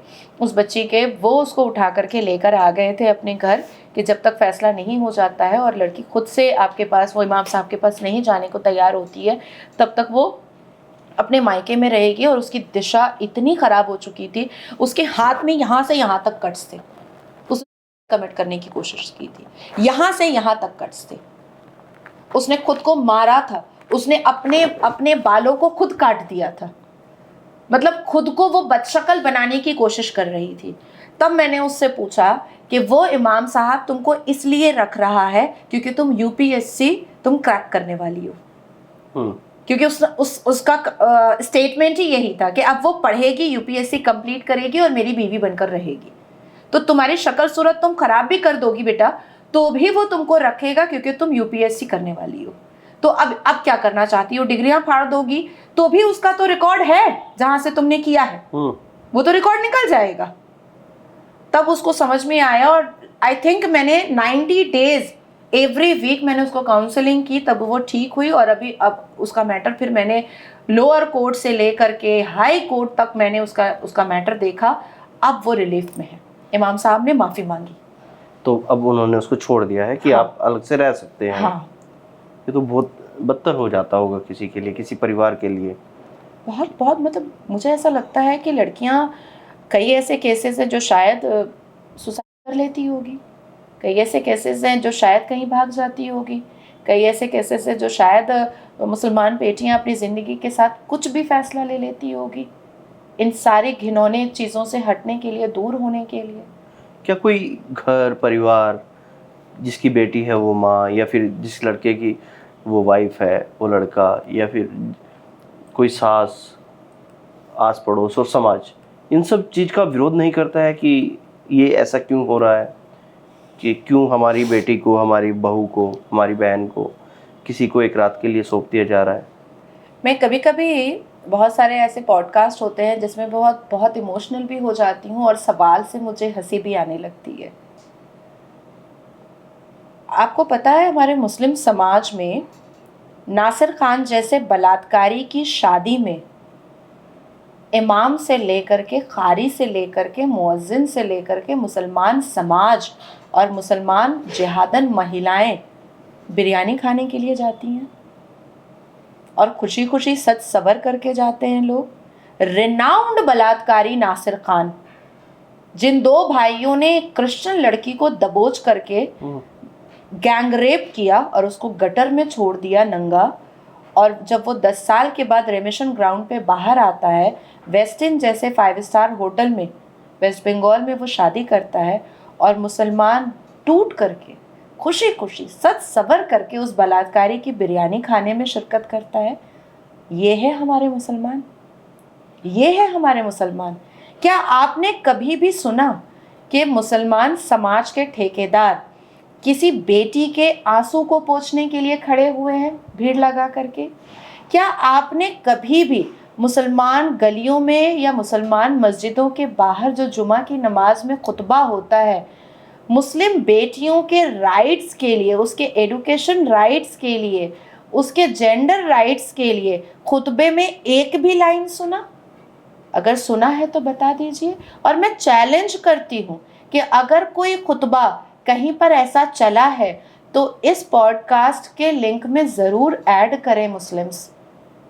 उस बच्ची के, वो उसको उठा करके लेकर आ गए थे अपने घर कि जब तक फैसला नहीं हो जाता है और लड़की खुद से आपके पास, वो इमाम साहब के पास नहीं जाने को तैयार होती है, तब तक वो अपने मायके में रहेगी। और उसकी दिशा इतनी ख़राब हो चुकी थी, उसके हाथ में यहाँ से यहाँ तक कट्स थे, उसने कमिट करने की कोशिश की थी, यहाँ से यहाँ तक कट्स थे, उसने खुद को मारा था, उसने अपने बालों को खुद काट दिया था, मतलब खुद को वो बदशक्ल बनाने की कोशिश कर रही थी। तब मैंने उससे पूछा कि वो इमाम साहब तुमको इसलिए रख रहा है क्योंकि तुम यूपीएससी तुम क्रैक करने वाली हो, क्योंकि उसका स्टेटमेंट ही यही था कि अब वो पढ़ेगी, यूपीएससी कंप्लीट करेगी और मेरी बीवी बनकर रहेगी, तो तुम्हारी शक्ल सूरत तुम खराब भी कर दोगी बेटा, तो भी वो तुमको रखेगा क्योंकि तुम यूपीएससी करने वाली हो। तो अब क्या करना चाहती हो, डिग्रियां फाड़ दोगी तो भी उसका तो रिकॉर्ड है जहां से तुमने किया है, वो तो रिकॉर्ड निकल जाएगा। तब उसको समझ में आया और आई थिंक मैंने 90 डेज एवरी वीक मैंने उसको काउंसलिंग की, तब वो ठीक हुई। और अब उसका मैटर फिर मैंने लोअर कोर्ट से लेकर के हाई कोर्ट तक मैंने उसका मैटर देखा। अब वो रिलीफ में है, इमाम साहब ने माफ़ी मांगी, तो अब उन्होंने उसको छोड़ दिया है कि आप अलग से रह सकते हैं। हाँ, ये तो बहुत बदतर हो जाता होगा किसी के लिए, किसी परिवार के लिए। बहुत मतलब मुझे ऐसा लगता है कि लड़कियां, कई ऐसे केसेस हैं जो शायद सुसाइड कर लेती होगी, कई ऐसे केसेस हैं जो शायद कहीं भाग जाती होगी, कई ऐसे केसेस हैं जो शायद मुसलमान बेटियां अपनी ज़िंदगी के साथ कुछ भी फैसला ले लेती होगी, इन सारे घिनौने चीज़ों से हटने के लिए, दूर होने के लिए। क्या कोई घर परिवार जिसकी बेटी है वो माँ, या फिर जिस लड़के की वो वाइफ है वो लड़का, या फिर कोई सास, आस पड़ोस और समाज, इन सब चीज़ का विरोध नहीं करता है कि ये ऐसा क्यों हो रहा है, कि क्यों हमारी बेटी को, हमारी बहू को, हमारी बहन को किसी को एक रात के लिए सौंप दिया जा रहा है? मैं कभी कभी, बहुत सारे ऐसे पॉडकास्ट होते हैं जिसमें बहुत इमोशनल भी हो जाती हूँ और सवाल से मुझे हंसी भी आने लगती है। आपको पता है हमारे मुस्लिम समाज में नासिर खान जैसे बलात्कारी की शादी में इमाम से लेकर के, कारी से लेकर के, मुअज्जिन से लेकर के मुसलमान समाज और मुसलमान जिहादन महिलाएं बिरयानी खाने के लिए जाती हैं और खुशी खुशी सच सबर करके जाते हैं लोग। रिनाउंड बलात्कारी नासिर खान जिन दो भाइयों ने क्रिश्चियन लड़की को दबोच करके गैंग रेप किया और उसको गटर में छोड़ दिया नंगा, और जब वो 10 साल के बाद रेमिशन ग्राउंड पे बाहर आता है, वेस्टिन जैसे 5 स्टार होटल में वेस्ट बंगाल में वो शादी करता है, और मुसलमान टूट करके खुशी खुशी सच सबर करके उस बलात्कारी की बिरयानी खाने में शिरकत करता है। ये है हमारे मुसलमान, ये है हमारे मुसलमान। क्या आपने कभी भी सुना कि मुसलमान समाज के ठेकेदार किसी बेटी के आंसू को पोंछने के लिए खड़े हुए हैं भीड़ लगा करके? क्या आपने कभी भी मुसलमान गलियों में या मुसलमान मस्जिदों के बाहर जो जुमा की नमाज में खुतबा होता है, मुस्लिम बेटियों के राइट्स के लिए, उसके एजुकेशन राइट्स के लिए, उसके जेंडर राइट्स के लिए खुतबे में एक भी लाइन सुना? अगर सुना है तो बता दीजिए। और मैं चैलेंज करती हूँ कि अगर कोई खुतबा कहीं पर ऐसा चला है तो इस पॉडकास्ट के लिंक में ज़रूर ऐड करें, मुस्लिम्स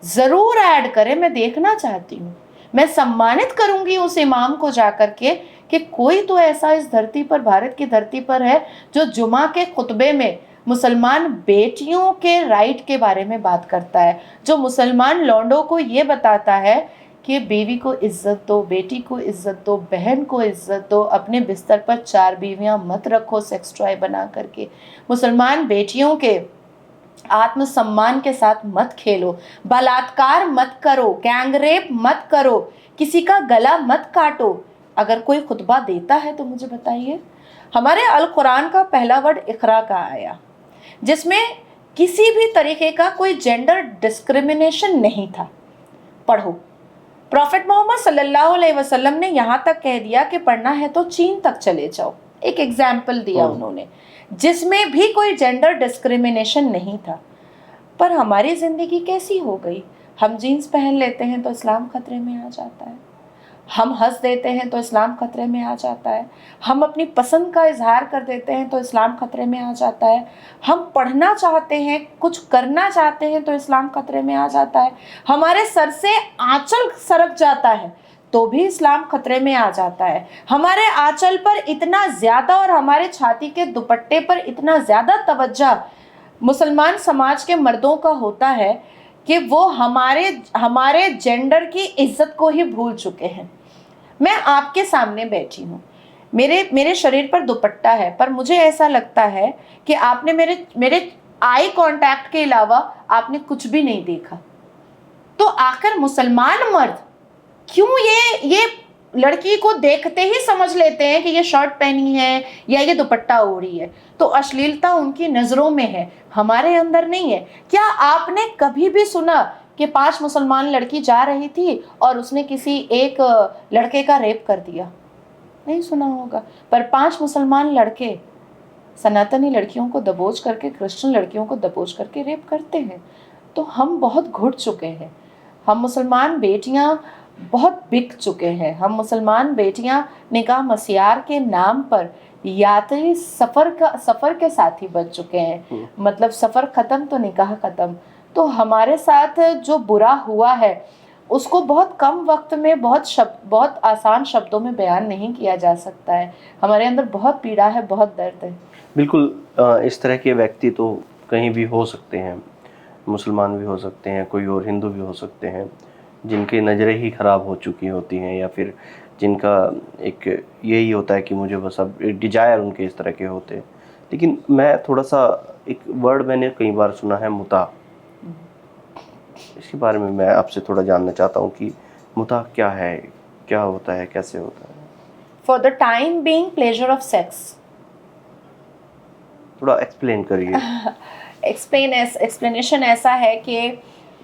ज़रूर ऐड करें। मैं देखना चाहती हूँ, मैं सम्मानित करूँगी उस इमाम को जाकर के कि कोई तो ऐसा इस धरती पर, भारत की धरती पर है जो जुमा के खुतबे में मुसलमान बेटियों के राइट के बारे में बात करता है, जो मुसलमान लौंडों को ये बताता है कि बीवी को इज्जत दो, बेटी को इज्जत दो, बहन को इज्जत दो, अपने बिस्तर पर 4 बीवियां मत रखो सेक्स टॉय बना करके, मुसलमान बेटियों के आत्मसम्मान के साथ मत खेलो, बलात्कार मत करो, गैंग रेप मत करो, किसी का गला मत काटो। अगर कोई खुतबा देता है तो मुझे बताइए। हमारे अल कुरान का पहला वर्ड इकरा का आया, जिसमें किसी भी तरीके का कोई जेंडर डिस्क्रिमिनेशन नहीं था। पढ़ो, प्रॉफेट मोहम्मद सल्लल्लाहु अलैहि वसल्लम ने यहाँ तक कह दिया कि पढ़ना है तो चीन तक चले जाओ। एक एग्जाम्पल दिया उन्होंने, जिसमें भी कोई जेंडर डिस्क्रिमिनेशन नहीं था। पर हमारी ज़िंदगी कैसी हो गई? हम जीन्स पहन लेते हैं तो इस्लाम खतरे में आ जाता है, हम हंस देते हैं तो इस्लाम खतरे में आ जाता है, हम अपनी पसंद का इजहार कर देते हैं तो इस्लाम खतरे में आ जाता है, हम पढ़ना चाहते हैं, कुछ करना चाहते हैं तो इस्लाम खतरे में आ जाता है, हमारे सर से आंचल सरक जाता है तो भी इस्लाम खतरे में आ जाता है। हमारे आंचल पर इतना ज़्यादा और हमारे छाती के दुपट्टे पर इतना ज़्यादा तवज्जो मुसलमान समाज के मर्दों का होता है कि वो हमारे जेंडर की इज्जत को ही भूल चुके हैं। मैं आपके सामने बैठी हूँ, मेरे शरीर पर दुपट्टा है, पर मुझे ऐसा लगता है कि आपने मेरे आई कांटेक्ट के अलावा आपने कुछ भी नहीं देखा। तो आखिर मुसलमान मर्द क्यों ये लड़की को देखते ही समझ लेते हैं कि ये शर्ट पहनी है या ये दुपट्टा ओढ़ी है, तो अश्लीलता उनकी नज़रों में है, हमारे अंदर नहीं है। क्या आपने कभी भी सुना कि 5 मुसलमान लड़की जा रही थी और उसने किसी एक लड़के का रेप कर दिया? नहीं सुना होगा। पर 5 मुसलमान लड़के सनातनी लड़कियों को दबोच करके, क्रिश्चियन लड़कियों को दबोच करके रेप करते हैं। तो हम बहुत घुट चुके हैं, हम मुसलमान बेटियां बहुत बिक चुके हैं, हम मुसलमान बेटियां निकाह मसियार के नाम पर यात्री सफ़र के साथी बन चुके हैं। मतलब सफ़र ख़त्म तो निकाह ख़त्म। तो हमारे साथ जो बुरा हुआ है उसको बहुत कम वक्त में बहुत आसान शब्दों में बयान नहीं किया जा सकता है। हमारे अंदर बहुत पीड़ा है, बहुत दर्द है। बिल्कुल, इस तरह के व्यक्ति तो कहीं भी हो सकते हैं, मुसलमान भी हो सकते हैं, कोई और हिंदू भी हो सकते हैं, जिनकी नज़रें ही ख़राब हो चुकी होती हैं, या फिर जिनका एक यही होता है कि मुझे बस अब डिजायर उनके इस तरह के होते हैं। लेकिन मैं थोड़ा सा, एक वर्ड मैंने कई बार सुना है, मुता। इसके बारे में मैं आपसे थोड़ा जानना चाहता हूँ कि मुता क्या है, क्या होता है, कैसे होता है? For the time being pleasure of sex. थोड़ा एक्सप्लेन करिए। एक्सप्लेनेशन ऐसा है कि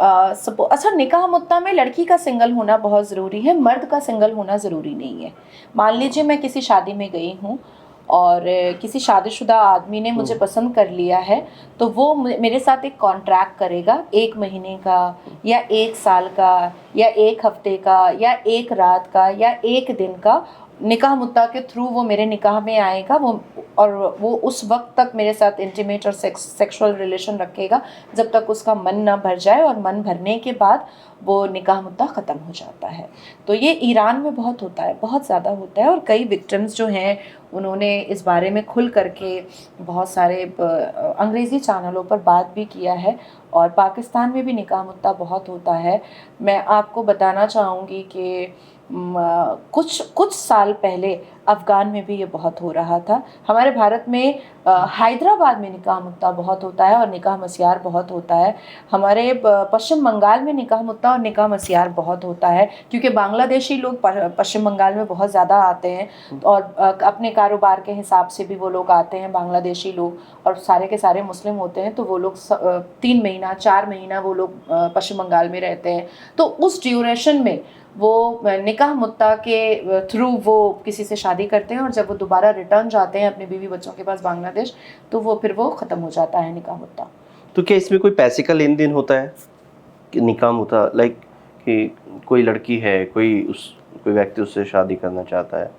अच्छा, निकाह मुत्ता में लड़की का सिंगल होना बहुत ज़रूरी है, मर्द का सिंगल होना ज़रूरी नहीं है। मान लीजिए मैं किसी शादी में गई हूँ और किसी शादीशुदा आदमी ने मुझे पसंद कर लिया है, तो वो मेरे साथ एक कॉन्ट्रैक्ट करेगा 1 महीने का या 1 साल का या एक हफ्ते का या एक रात का या एक दिन का, निकाह मुत्ता के थ्रू वो मेरे निकाह में आएगा, वो उस वक्त तक मेरे साथ इंटीमेट और सेक्सुअल रिलेशन रखेगा जब तक उसका मन ना भर जाए, और मन भरने के बाद वो निकाह मुद्दा ख़त्म हो जाता है। तो ये ईरान में बहुत होता है, बहुत ज़्यादा होता है, और कई विक्टिम्स जो हैं उन्होंने इस बारे में खुल करके बहुत सारे अंग्रेज़ी चैनलों पर बात भी किया है, और पाकिस्तान में भी निकाह मुद्दा बहुत होता है। मैं आपको बताना चाहूँगी कि कुछ साल पहले अफ़गान में भी ये बहुत हो रहा था। हमारे भारत में हैदराबाद में निकाह मुत्ता बहुत होता है और निकाह मस्यार बहुत होता है। हमारे पश्चिम बंगाल में निकाह मुत्ता और निकाह मस्यार बहुत होता है, क्योंकि बांग्लादेशी लोग पश्चिम बंगाल में बहुत ज़्यादा आते हैं, और अपने कारोबार के हिसाब से भी वो लोग आते हैं बांग्लादेशी लोग, और सारे के सारे मुस्लिम होते हैं, तो वो लोग 3 महीना 4 महीना वो लोग पश्चिम बंगाल में रहते हैं। तो उस ड्यूरेशन में वो निकाह मुत्ता के थ्रू वो किसी से शादी करते हैं, और जब वो दोबारा रिटर्न जाते हैं अपने बीवी बच्चों के पास बांग्लादेश, तो वो फिर वो ख़त्म हो जाता है निकाह मुत्ता। तो क्या इसमें कोई पैसे का लेन देन होता है कि निकाह मुत्ता, लाइक कि कोई लड़की है, कोई व्यक्ति उससे शादी करना चाहता है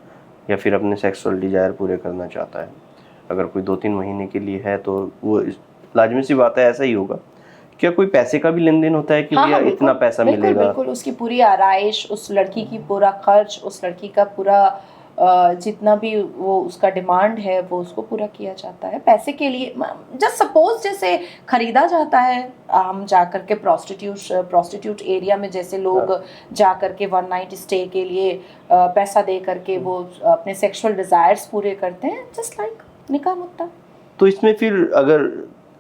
या फिर अपने सेक्सुअल डिजायर पूरे करना चाहता है, अगर कोई 2-3 महीने के लिए है तो वो लाजमी सी बात है ऐसा ही होगा, क्या कोई पैसे का भी लेन देन होता है कि भैया इतना पैसा मिलेगा? बिल्कुल, उसकी पूरी आराइश, उस लड़की की पूरा खर्च, उस लड़की का पूरा जितना भी वो उसका डिमांड है वो उसको पूरा किया जाता है पैसे के लिए। जस्ट सपोज जैसे खरीदा जाता है, हम जा कर के प्रोस्टिट्यूट एरिया में जैसे लोग जा कर के 1 नाइट स्टे के लिए पैसा दे करके वो अपने सेक्सुअल डिज़ायर्स पूरे करते हैं, जस्ट लाइक निकाह मुत्ता। तो इसमें फिर अगर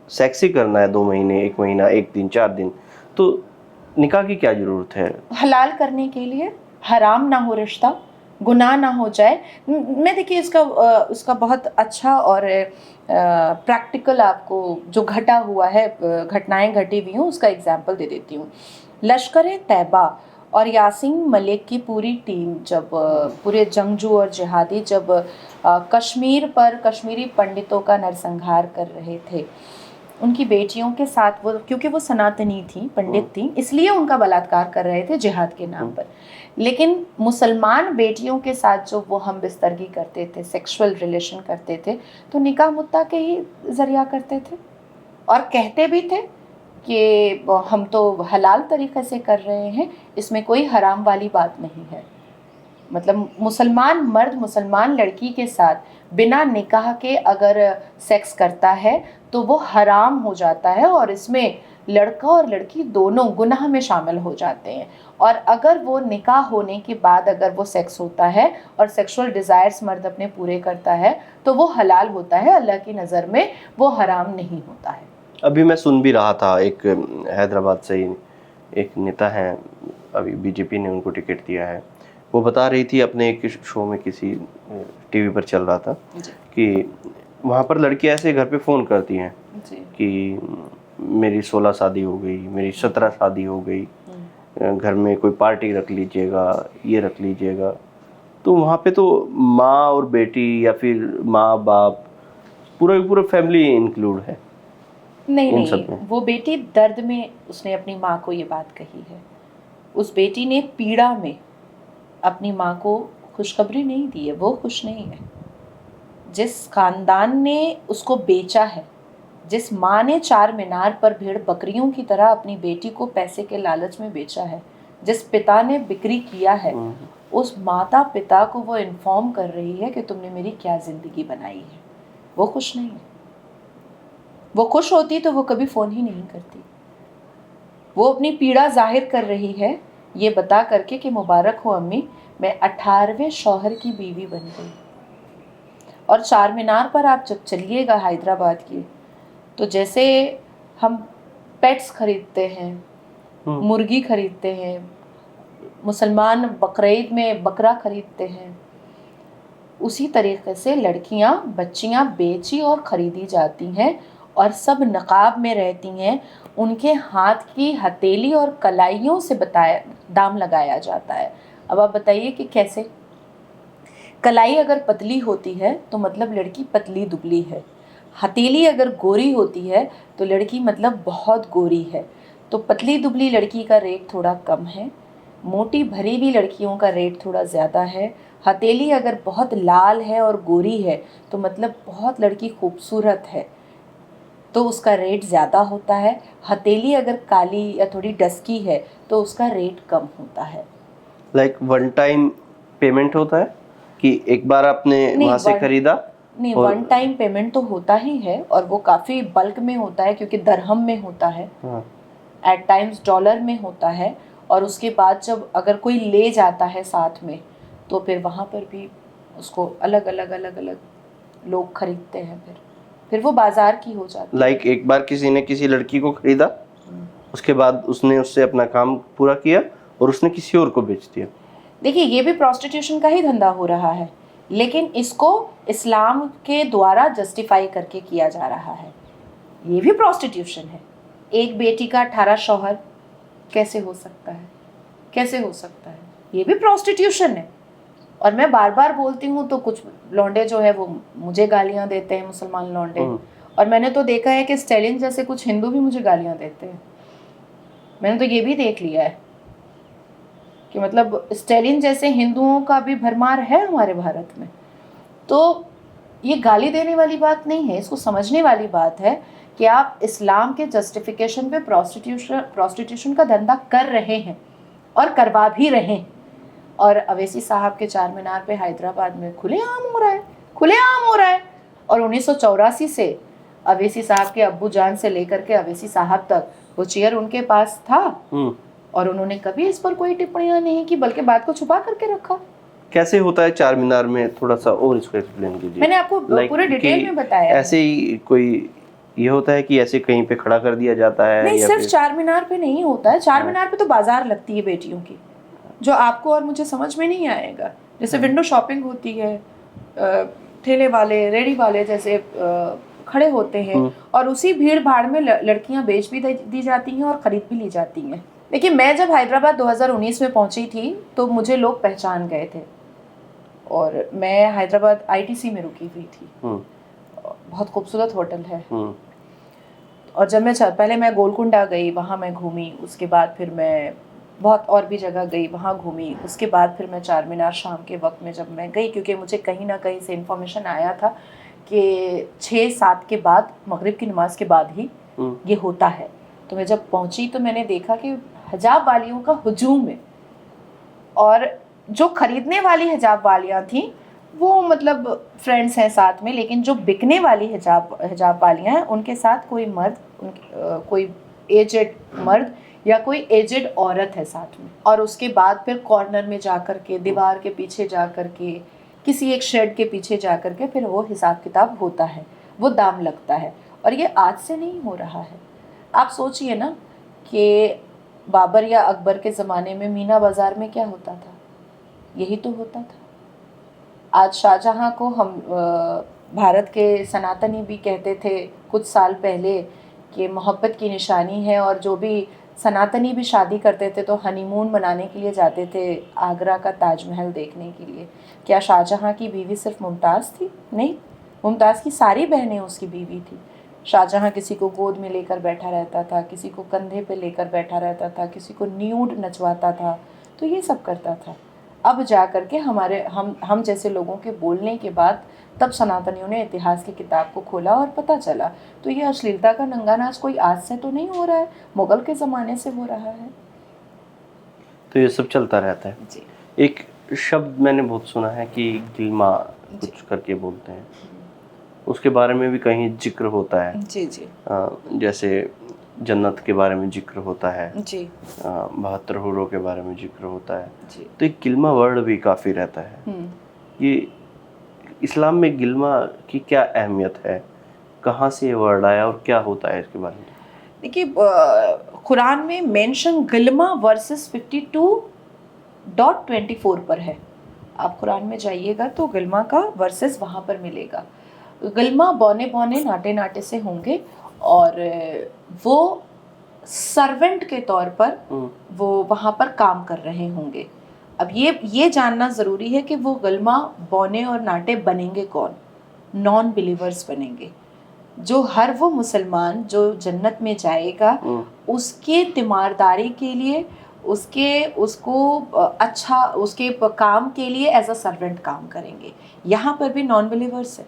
सेक्स ही करना है 2 महीने, 1 महीना, 1 दिन, 4 दिन, तो निकाह की क्या ज़रूरत है? हलाल करने के लिए, हराम ना हो रिश्ता, गुनाह ना हो जाए। मैं देखिए उसका बहुत अच्छा और प्रैक्टिकल आपको जो घटा हुआ है, घटनाएं घटी हुई हूँ उसका एग्जांपल दे देती हूँ। लश्कर तैयबा और यासीन मलिक की पूरी टीम जब पूरे जंगजू और जिहादी जब कश्मीर पर कश्मीरी पंडितों का नरसंहार कर रहे थे, उनकी बेटियों के साथ, वो क्योंकि वो सनातनी थी, पंडित थी, इसलिए उनका बलात्कार कर रहे थे जिहाद के नाम पर। लेकिन मुसलमान बेटियों के साथ जो वो हम बिस्तरगी करते थे, सेक्सुअल रिलेशन करते थे, तो निकाह मुत्ता के ही ज़रिया करते थे, और कहते भी थे कि हम तो हलाल तरीक़े से कर रहे हैं, इसमें कोई हराम वाली बात नहीं है। मतलब मुसलमान मर्द मुसलमान लड़की के साथ बिना निकाह के अगर सेक्स करता है तो वो हराम हो जाता है, और इसमें लड़का और लड़की दोनों गुनाह में शामिल हो जाते हैं। और अगर वो निकाह होने के बाद अगर वो सेक्स होता है और सेक्सुअल डिज़ायर्स मर्द अपने पूरे करता है तो वो हलाल होता है, अल्लाह की नज़र में वो हराम नहीं होता है। अभी मैं सुन भी रहा था, एक हैदराबाद से ही एक नेता हैं, अभी बीजेपी ने उनको टिकट दिया है, वो बता रही थी अपने एक शो में, किसी टीवी पर चल रहा था, कि वहाँ पर लड़कियाँ ऐसे घर पे फ़ोन करती हैं कि मेरी 16 शादी हो गई, मेरी 17 शादी हो गई, घर में कोई पार्टी रख लीजिएगा, ये रख लीजिएगा। तो वहाँ पे तो माँ और बेटी या फिर माँ बाप पूरा फैमिली इंक्लूड है। नहीं, वो बेटी दर्द में उसने अपनी माँ को ये बात कही है। उस बेटी ने पीड़ा में अपनी माँ को खुशखबरी नहीं दी है, वो खुश नहीं है। जिस खानदान ने उसको बेचा है, जिस माँ ने 4 मीनार पर भेड़ बकरियों की तरह अपनी बेटी को पैसे के लालच में बेचा है, जिस पिता ने बिक्री किया है, उस माता पिता को वो इन्फॉर्म कर रही है कि तुमने मेरी क्या ज़िंदगी बनाई है। वो खुश नहीं है। वो खुश होती तो वो कभी फ़ोन ही नहीं करती। वो अपनी पीड़ा जाहिर कर रही है ये बता करके कि मुबारक हो अम्मी, मैं 18वें शौहर की बीवी बन गई। और 4 मीनार पर आप जब चलिएगा हैदराबाद की, तो जैसे हम पेट्स खरीदते हैं, मुर्गी खरीदते हैं, मुसलमान बकरीद में बकरा खरीदते हैं, उसी तरीके से लड़कियां बच्चियां बेची और ख़रीदी जाती हैं, और सब नकाब में रहती हैं। उनके हाथ की हथेली और कलाइयों से दाम लगाया जाता है। अब आप बताइए कि कैसे? कलाई अगर पतली होती है तो मतलब लड़की पतली दुबली है, हथेली अगर गोरी होती है तो लड़की मतलब बहुत गोरी है। तो पतली दुबली लड़की का रेट थोड़ा कम है, मोटी भरी भी लड़कियों का रेट थोड़ा ज़्यादा है। हथेली अगर बहुत लाल है और गोरी है तो मतलब बहुत लड़की खूबसूरत है, तो उसका रेट ज़्यादा होता है। हथेली अगर काली या थोड़ी डस्की है तो उसका रेट कम होता है। लाइक वन टाइम पेमेंट होता है कि एक बार आपने वहाँ से खरीदा? नहीं, और वन टाइम पेमेंट तो होता ही है, और वो काफ़ी बल्क में होता है क्योंकि दरहम में होता है, हाँ, एट टाइम्स डॉलर में होता है। और उसके बाद जब अगर कोई ले जाता है साथ में तो फिर वहाँ पर भी उसको अलग अलग लोग खरीदते हैं, फिर वो बाजार की हो जाती है। लाइक एक बार किसी ने किसी लड़की को खरीदा, उसके बाद उसने उससे अपना काम पूरा किया और उसने किसी और को बेच दिया। देखिए, ये भी प्रोस्टिट्यूशन का ही धंधा हो रहा है, लेकिन इसको इस्लाम के द्वारा जस्टिफाई करके किया जा रहा है। ये भी प्रोस्टिट्यूशन है। एक बेटी का 18 शौहर कैसे हो सकता है? कैसे हो सकता है? ये भी प्रोस्टिट्यूशन है। और मैं बार बार बोलती हूँ तो कुछ लौंडे जो है वो मुझे गालियाँ देते हैं, मुसलमान लौंडे। और मैंने तो देखा है कि स्टेलिन जैसे कुछ हिंदू भी मुझे गालियाँ देते हैं। मैंने तो ये भी देख लिया है कि मतलब स्टेलिन जैसे हिंदुओं का भी भरमार है हमारे भारत में। तो ये गाली देने वाली बात नहीं है, इसको समझने वाली बात है कि आप इस्लाम के जस्टिफिकेशन पे प्रोस्टिट्यूशन का धंधा कर रहे हैं और करवा भी रहे हैं। और अवैसी साहब के चार मीनार पे हैदराबाद में खुलेआम हो रहा है, खुलेआम हो रहा है। और 1984 से अवैसी साहब के अब्बू जान से लेकर के अवैसी साहब तक वो चेयर उनके पास था, और उन्होंने कभी इस पर कोई टिप्पणियां नहीं की, बल्कि बात को छुपा करके रखा। कैसे होता है चार मीनार में? थोड़ा सा और इसको एक्सप्लेन कीजिए। मैंने आपको पूरे डिटेल में बताया है। ऐसे ही कोई ये होता है कि ऐसे कहीं पे खड़ा कर दिया जाता है? नहीं, या सिर्फ फिर चार मीनार पे नहीं होता है। चार मीनार पे तो बाजार लगती है बेटियों की, जो आपको और मुझे समझ में नहीं आएगा। जैसे विंडो शॉपिंग होती है, ठेले वाले, रेडी वाले जैसे खड़े होते हैं, और उसी भीड़ भाड़ में लड़कियां बेच भी दी जाती हैं और खरीद भी ली जाती हैं। देखिए, मैं जब हैदराबाद 2019 में पहुंची थी तो मुझे लोग पहचान गए थे, और मैं हैदराबाद ITC में रुकी हुई थी। बहुत खूबसूरत होटल है। और जब मैं पहले मैं गोलकुंडा गई, वहाँ मैं घूमी, उसके बाद फिर मैं बहुत और भी जगह गई, वहाँ घूमी। उसके बाद फिर मैं चार मीनार शाम के वक्त में जब मैं गई, क्योंकि मुझे कहीं ना कहीं से इन्फॉर्मेशन आया था कि 6-7 के बाद, मगरिब की नमाज के बाद ही ये होता है। तो मैं जब पहुँची तो मैंने देखा कि हिजाब वालियों का हुजूम है, और जो खरीदने वाली हिजाब वालियाँ थीं वो मतलब फ्रेंड्स हैं साथ में, लेकिन जो बिकने वाली हिजाब वालियाँ हैं उनके साथ कोई मर्द, कोई एजेड मर्द या कोई एजेड औरत है साथ में। और उसके बाद फिर कॉर्नर में जा कर के, दीवार के पीछे जा कर के, किसी एक शेड के पीछे जा कर के फिर वो हिसाब किताब होता है, वो दाम लगता है। और ये आज से नहीं हो रहा है। आप सोचिए ना कि बाबर या अकबर के ज़माने में मीना बाज़ार में क्या होता था? यही तो होता था। आज शाहजहाँ को हम भारत के सनातनी भी कहते थे कुछ साल पहले कि मोहब्बत की निशानी है, और जो भी सनातनी भी शादी करते थे तो हनीमून मनाने के लिए जाते थे आगरा का ताजमहल देखने के लिए। क्या शाहजहाँ की बीवी सिर्फ मुमताज़ थी? नहीं, मुमताज़ की सारी बहनें उसकी बीवी थी। शाहजहाँ किसी को गोद में लेकर बैठा रहता था, किसी को कंधे पे लेकर बैठा रहता था, किसी को न्यूड नचवाता था, तो ये सब करता था। अब जा कर के हम जैसे लोगों के बोलने के बाद तब सनातनियों ने इतिहास की किताब को खोला और पता चला। तो ये अश्लीलता का नंगा नाच कोई आज से तो नहीं हो रहा है, मुगल के ज़माने से हो रहा है। तो ये सब चलता रहता है जी। एक शब्द मैंने बहुत सुना है कि गिल्मा कुछ करके बोलते हैं, उसके बारे में भी कहीं जिक्र होता है। जी जी। जैसे जन्नत के बारे में जिक्र होता है जी। 72 हूरों के बारे में जिक्र होता है जी। तो एक गिल्मा वर्ड भी काफ़ी रहता है। ये इस्लाम में गिल्मा की क्या अहमियत है, कहाँ से ये वर्ड आया और क्या होता है इसके बारे में? देखिए, कुरान में मेंशन गिल्मा वर्सेस 52.24 पर है। आप कुरान में जाइएगा तो गिल्मा का वर्सेस वहाँ पर मिलेगा। गिल्मा बौने बौने नाटे नाटे से होंगे, और वो सर्वेंट के तौर पर वो वहाँ पर काम कर रहे होंगे। अब ये जानना ज़रूरी है कि वो गिल्मा बौने और नाटे बनेंगे कौन? नॉन बिलीवर्स बनेंगे। जो हर वो मुसलमान जो जन्नत में जाएगा उसके तीमारदारी के लिए उसको अच्छा उसके काम के लिए एज अ सर्वेंट काम करेंगे। यहाँ पर भी नॉन बिलीवर्स है,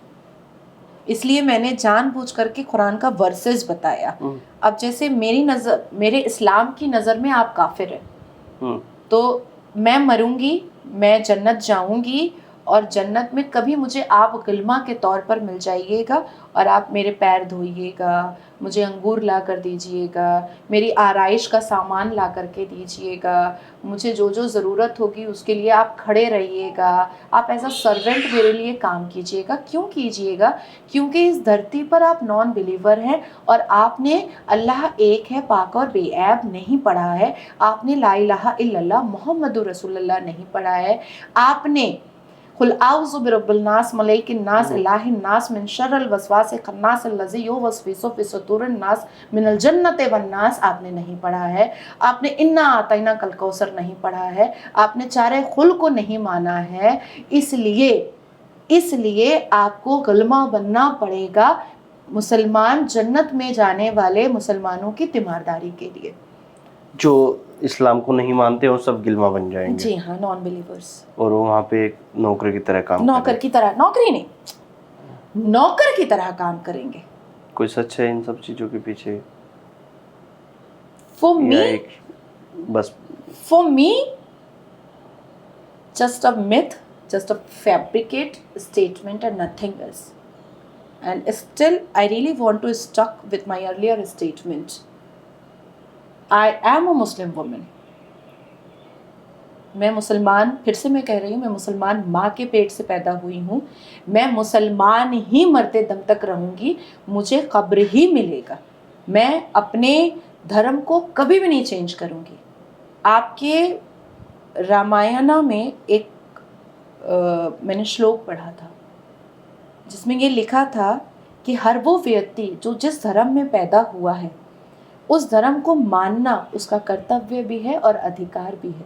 इसलिए मैंने जानबूझ करके कुरान का वर्सेस बताया। अब जैसे मेरे इस्लाम की नज़र में आप काफिर हैं, तो मैं मरूंगी, मैं जन्नत जाऊंगी, और जन्नत में कभी मुझे आप गिलमा के तौर पर मिल जाइएगा और आप मेरे पैर धोइएगा, मुझे अंगूर ला कर दीजिएगा, मेरी आराइश का सामान ला करके दीजिएगा, मुझे जो जो ज़रूरत होगी उसके लिए आप खड़े रहिएगा, आप एज अ सर्वेंट मेरे लिए काम कीजिएगा। क्यों कीजिएगा? क्योंकि इस धरती पर आप नॉन बिलीवर हैं और आपने अल्लाह एक है, पाक और बेऐब नहीं पढ़ा है, आपने ला इलाहा इल्लल्लाह मुहम्मदुर रसूलुल्लाह नहीं पढ़ा है, आपने कुल आउज़ु बिरब्बिल नास मलाइकिन नास इलाहिन नास मिन शर्रिल वसवासिल खन्नास अल्लज़ी युवस्विसु फी सुदूरिन नास मिनल जन्नति वन नास आपने नहीं पढ़ा है, आपने इन्ना आतैना कल कौसर नहीं पढ़ा है, आपने चारे खुल को नहीं माना है, इसलिए आपको गलमा बनना पड़ेगा मुसलमान जन्नत में जाने वाले मुसलमानों की तीमारदारी के लिए। जो इस्लाम को नहीं मानते वो सब गिलमा बन जाएंगे। जी हाँ, नॉन बिलीवर्स। और वो वहाँ पे एक नौकर की तरह काम नौकर की तरह, नौकरी नहीं, नौकर की तरह काम करेंगे। कोई सच है इन सब चीजों के पीछे? For me, just a myth, just a fabricate statement and nothing else. And still, I really want to stuck with my earlier statement. I am a Muslim woman. मैं मुसलमान, फिर से मैं कह रही हूँ, मैं मुसलमान माँ के पेट से पैदा हुई हूँ, मैं मुसलमान ही मरते दम तक रहूँगी, मुझे कब्र ही मिलेगा, मैं अपने धर्म को कभी भी नहीं चेंज करूँगी। आपके रामायणा में एक मैंने श्लोक पढ़ा था जिसमें ये लिखा था कि हर वो व्यक्ति जो जिस धर्म में पैदा हुआ है उस धर्म को मानना उसका कर्तव्य भी है और अधिकार भी है।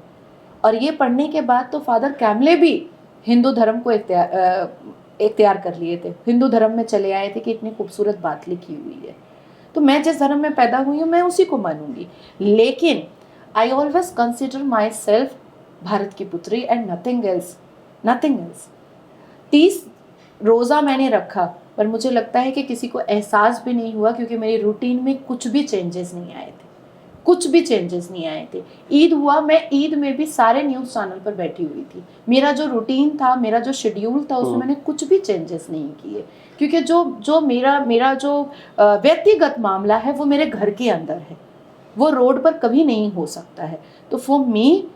और ये पढ़ने के बाद तो फादर कैमले भी हिंदू धर्म को इख्तियार कर लिए थे, हिंदू धर्म में चले आए थे कि इतनी खूबसूरत बात लिखी हुई है। तो मैं जिस धर्म में पैदा हुई हूँ मैं उसी को मानूंगी, लेकिन I always consider my self Bharat की पुत्री and nothing else, nothing else. 30 रोज़ा मैंने रखा पर मुझे लगता है कि किसी को एहसास भी नहीं हुआ, क्योंकि मेरी रूटीन में कुछ भी चेंजेस नहीं आए थे, कुछ भी चेंजेस नहीं आए थे। ईद हुआ, मैं ईद में भी सारे न्यूज़ चैनल पर बैठी हुई थी, मेरा जो रूटीन था, मेरा जो शेड्यूल था उसमें मैंने कुछ भी चेंजेस नहीं किए, क्योंकि जो मेरा जो व्यक्तिगत मामला है वो मेरे घर के अंदर है, वो रोड पर कभी नहीं हो सकता है। तो फॉर मी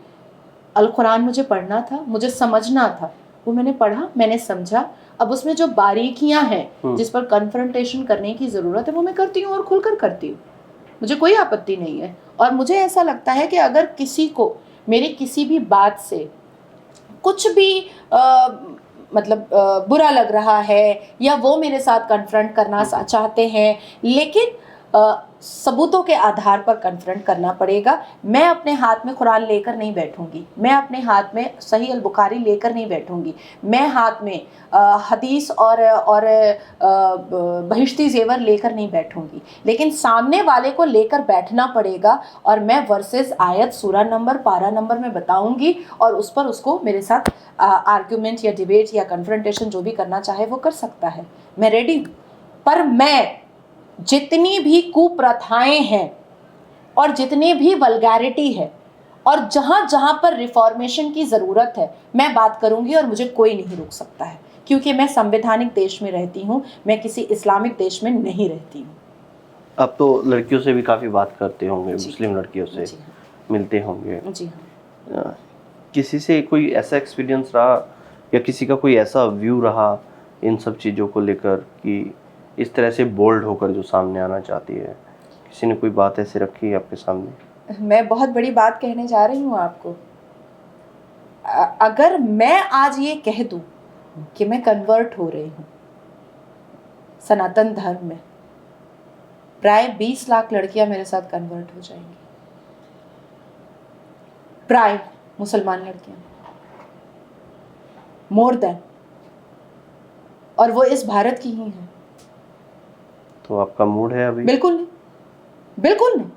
अल कुरान मुझे पढ़ना था, मुझे समझना था, वो मैंने पढ़ा, मैंने समझा। अब उसमें जो बारीकियां हैं जिस पर कन्फ्रंटेशन करने की ज़रूरत है वो मैं करती हूँ और खुलकर करती हूँ, मुझे कोई आपत्ति नहीं है। और मुझे ऐसा लगता है कि अगर किसी को मेरी किसी भी बात से कुछ भी बुरा लग रहा है या वो मेरे साथ कन्फ्रंट करना चाहते हैं, लेकिन सबूतों के आधार पर कन्फ्रंट करना पड़ेगा। मैं अपने हाथ में कुरान लेकर नहीं बैठूंगी, मैं अपने हाथ में सही अल बुखारी लेकर नहीं बैठूंगी, मैं हाथ में हदीस और बहिश्ती जेवर लेकर नहीं बैठूंगी, लेकिन सामने वाले को लेकर बैठना पड़ेगा और मैं वर्सेस आयत सूरा नंबर पारा नंबर में बताऊंगी और उस पर उसको मेरे साथ आर्ग्यूमेंट या डिबेट या कन्फ्रंटेशन जो भी करना चाहे वो कर सकता है, मैं रेडी हूँ। पर मैं जितनी भी कुप्रथाएं हैं और जितनी भी वल्गैरिटी है और जहाँ जहाँ पर रिफॉर्मेशन की ज़रूरत है मैं बात करूँगी और मुझे कोई नहीं रोक सकता है, क्योंकि मैं संवैधानिक देश में रहती हूँ, मैं किसी इस्लामिक देश में नहीं रहती हूँ। अब तो लड़कियों से भी काफ़ी बात करते होंगे, मुस्लिम लड़कियों से जी हाँ। मिलते होंगे। जी हाँ। किसी से कोई ऐसा एक्सपीरियंस रहा या किसी का कोई ऐसा व्यू रहा इन सब चीज़ों को लेकर कि इस तरह से बोल्ड होकर जो सामने आना चाहती है, किसी ने कोई बात ऐसे रखी आपके सामने? मैं बहुत बड़ी बात कहने जा रही हूँ आपको। अगर मैं आज ये कह दूँ कि मैं कन्वर्ट हो रही हूँ सनातन धर्म में, प्राय 20 लाख लड़कियां मेरे साथ कन्वर्ट हो जाएंगी, प्राय मुसलमान लड़कियां, मोर देन, और वो इस भारत की ही हैं। तो आपका मूड है अभी? बिल्कुल नहीं, बिल्कुल नहीं।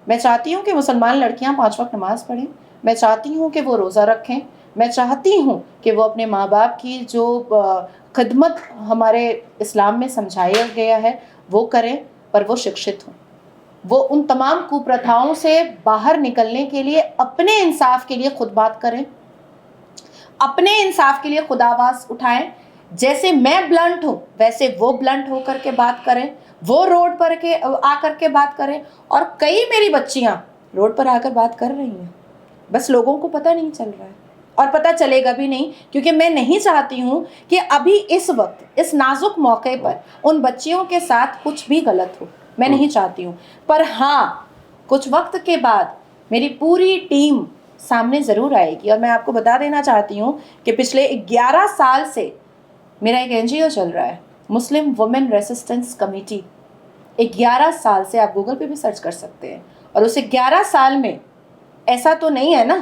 मैं चाहती हूँ कि मुसलमान लड़कियाँ 5 वक्त नमाज पढ़ें, मैं चाहती हूँ कि वो रोज़ा रखें, मैं चाहती हूँ कि वो अपने माँ बाप की जो खिदमत हमारे इस्लाम में समझाया गया है वो करें, पर वो शिक्षित हों। वो उन तमाम कुप्रथाओं से बाहर निकलने के लिए अपने इंसाफ के लिए खुद बात करें, अपने इंसाफ के लिए खुद आवाज़ उठाएं। जैसे मैं ब्लंट हूँ वैसे वो ब्लंट होकर के बात करें, वो रोड पर के आकर के बात करें। और कई मेरी बच्चियाँ रोड पर आकर बात कर रही हैं, बस लोगों को पता नहीं चल रहा है और पता चलेगा भी नहीं, क्योंकि मैं नहीं चाहती हूँ कि अभी इस वक्त इस नाजुक मौके पर उन बच्चियों के साथ कुछ भी गलत हो, मैं नहीं चाहती हूँ। पर हाँ, कुछ वक्त के बाद मेरी पूरी टीम सामने ज़रूर आएगी। और मैं आपको बता देना चाहती हूँ कि पिछले 11 साल से मेरा एक NGO चल रहा है, मुस्लिम वुमेन रेसिस्टेंस कमेटी। 11 साल से, आप गूगल पे भी सर्च कर सकते हैं। और उस 11 साल में ऐसा तो नहीं है ना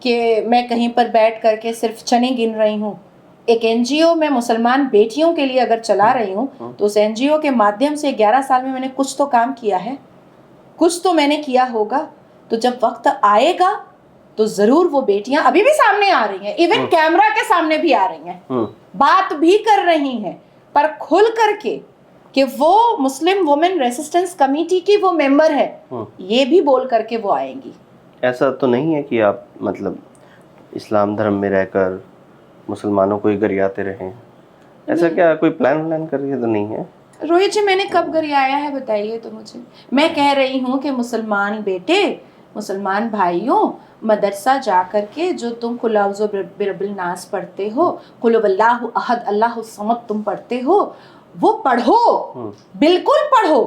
कि मैं कहीं पर बैठ करके सिर्फ चने गिन रही हूँ। एक NGO मैं मुसलमान बेटियों के लिए अगर चला रही हूँ तो उस NGO के माध्यम से 11 साल में मैंने कुछ तो काम किया है, कुछ तो मैंने किया होगा। तो जब वक्त आएगा तो ज़रूर वो बेटियां अभी भी सामने आ रही हैं, इवन कैमरा के सामने भी आ रही हैं, बात भी कर रही हैं, पर खुल करके कि वो मुस्लिम वुमेन रेसिस्टेंस कमेटी की वो मेंबर है, ये भी बोल करके वो आएंगी। ऐसा तो नहीं है कि आप मतलब इस्लाम धर्म में रहकर मुसलमानों को ही गरियाते रहें, ऐसा क्या कोई प्लान करके तो नहीं है? रोहित जी, मैंने कब गरियाया है बताइए तो मुझे। मैं कह रही हूँ कि मुसलमान बेटे, मुसलमान भाइयों, मदरसा जा कर के जो तुम कुल औज़ु बिरब्बिल नास पढ़ते हो, कुल हुवल्लाहु अहद अल्लाहु समद तुम पढ़ते हो, वो पढ़ो, बिल्कुल पढ़ो,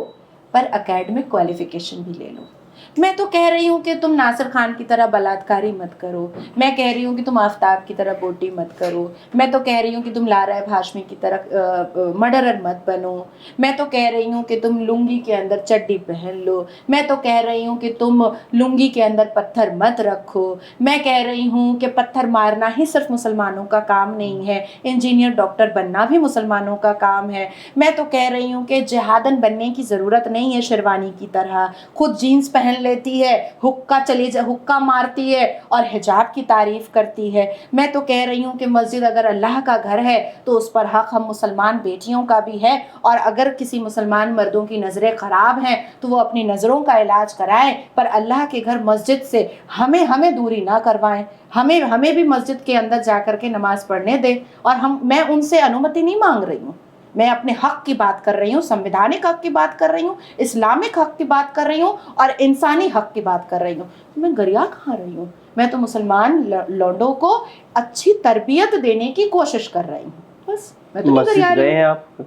पर एकेडमिक क्वालिफिकेशन भी ले लो। मैं तो कह रही हूँ कि तुम नासिर खान की तरह बलात्कारी मत करो, मैं कह रही हूँ कि तुम आफ्ताब की तरह बोटी मत करो, मैं तो कह रही हूँ कि तुम लारा हाशमी की तरह मर्डरर मत बनो, मैं तो कह रही हूँ कि तुम लुंगी के अंदर चड्डी पहन लो, मैं तो कह रही हूँ कि तुम लुंगी के अंदर पत्थर मत रखो, मैं कह रही हूँ कि पत्थर मारना ही सिर्फ मुसलमानों का काम नहीं है, इंजीनियर डॉक्टर बनना भी मुसलमानों का काम है। मैं तो कह रही हूँ कि जिहादन बनने की ज़रूरत नहीं है, शेरवानी की तरह खुद जीन्स पहन लेती है, हुक्का मारती है और हिजाब की तारीफ करती है। मैं तो कह रही हूँ कि मस्जिद अगर अल्लाह का घर है तो उस पर हक हम मुसलमान बेटियों का भी है, और अगर किसी मुसलमान मर्दों की नज़रें ख़राब हैं तो वो अपनी नज़रों का इलाज कराएं, पर अल्लाह के घर मस्जिद से हमें दूरी ना करवाएं। हमें भी मस्जिद के अंदर जा कर के नमाज़ पढ़ने दें। और मैं उनसे अनुमति नहीं मांग रही हूँ, मैं अपने हक की बात कर रही हूँ, संवैधानिक हक की बात कर रही हूँ, इस्लामिक हक की बात कर रही हूँ और इंसानी हक की बात कर रही हूँ। मैं गरिया कहाँ रही हूँ? मैं तो मुसलमान लौंडों को अच्छी तरबियत देने की कोशिश कर रही हूँ, बस। मैं तो नहीं गरिया रही हूँ। आप?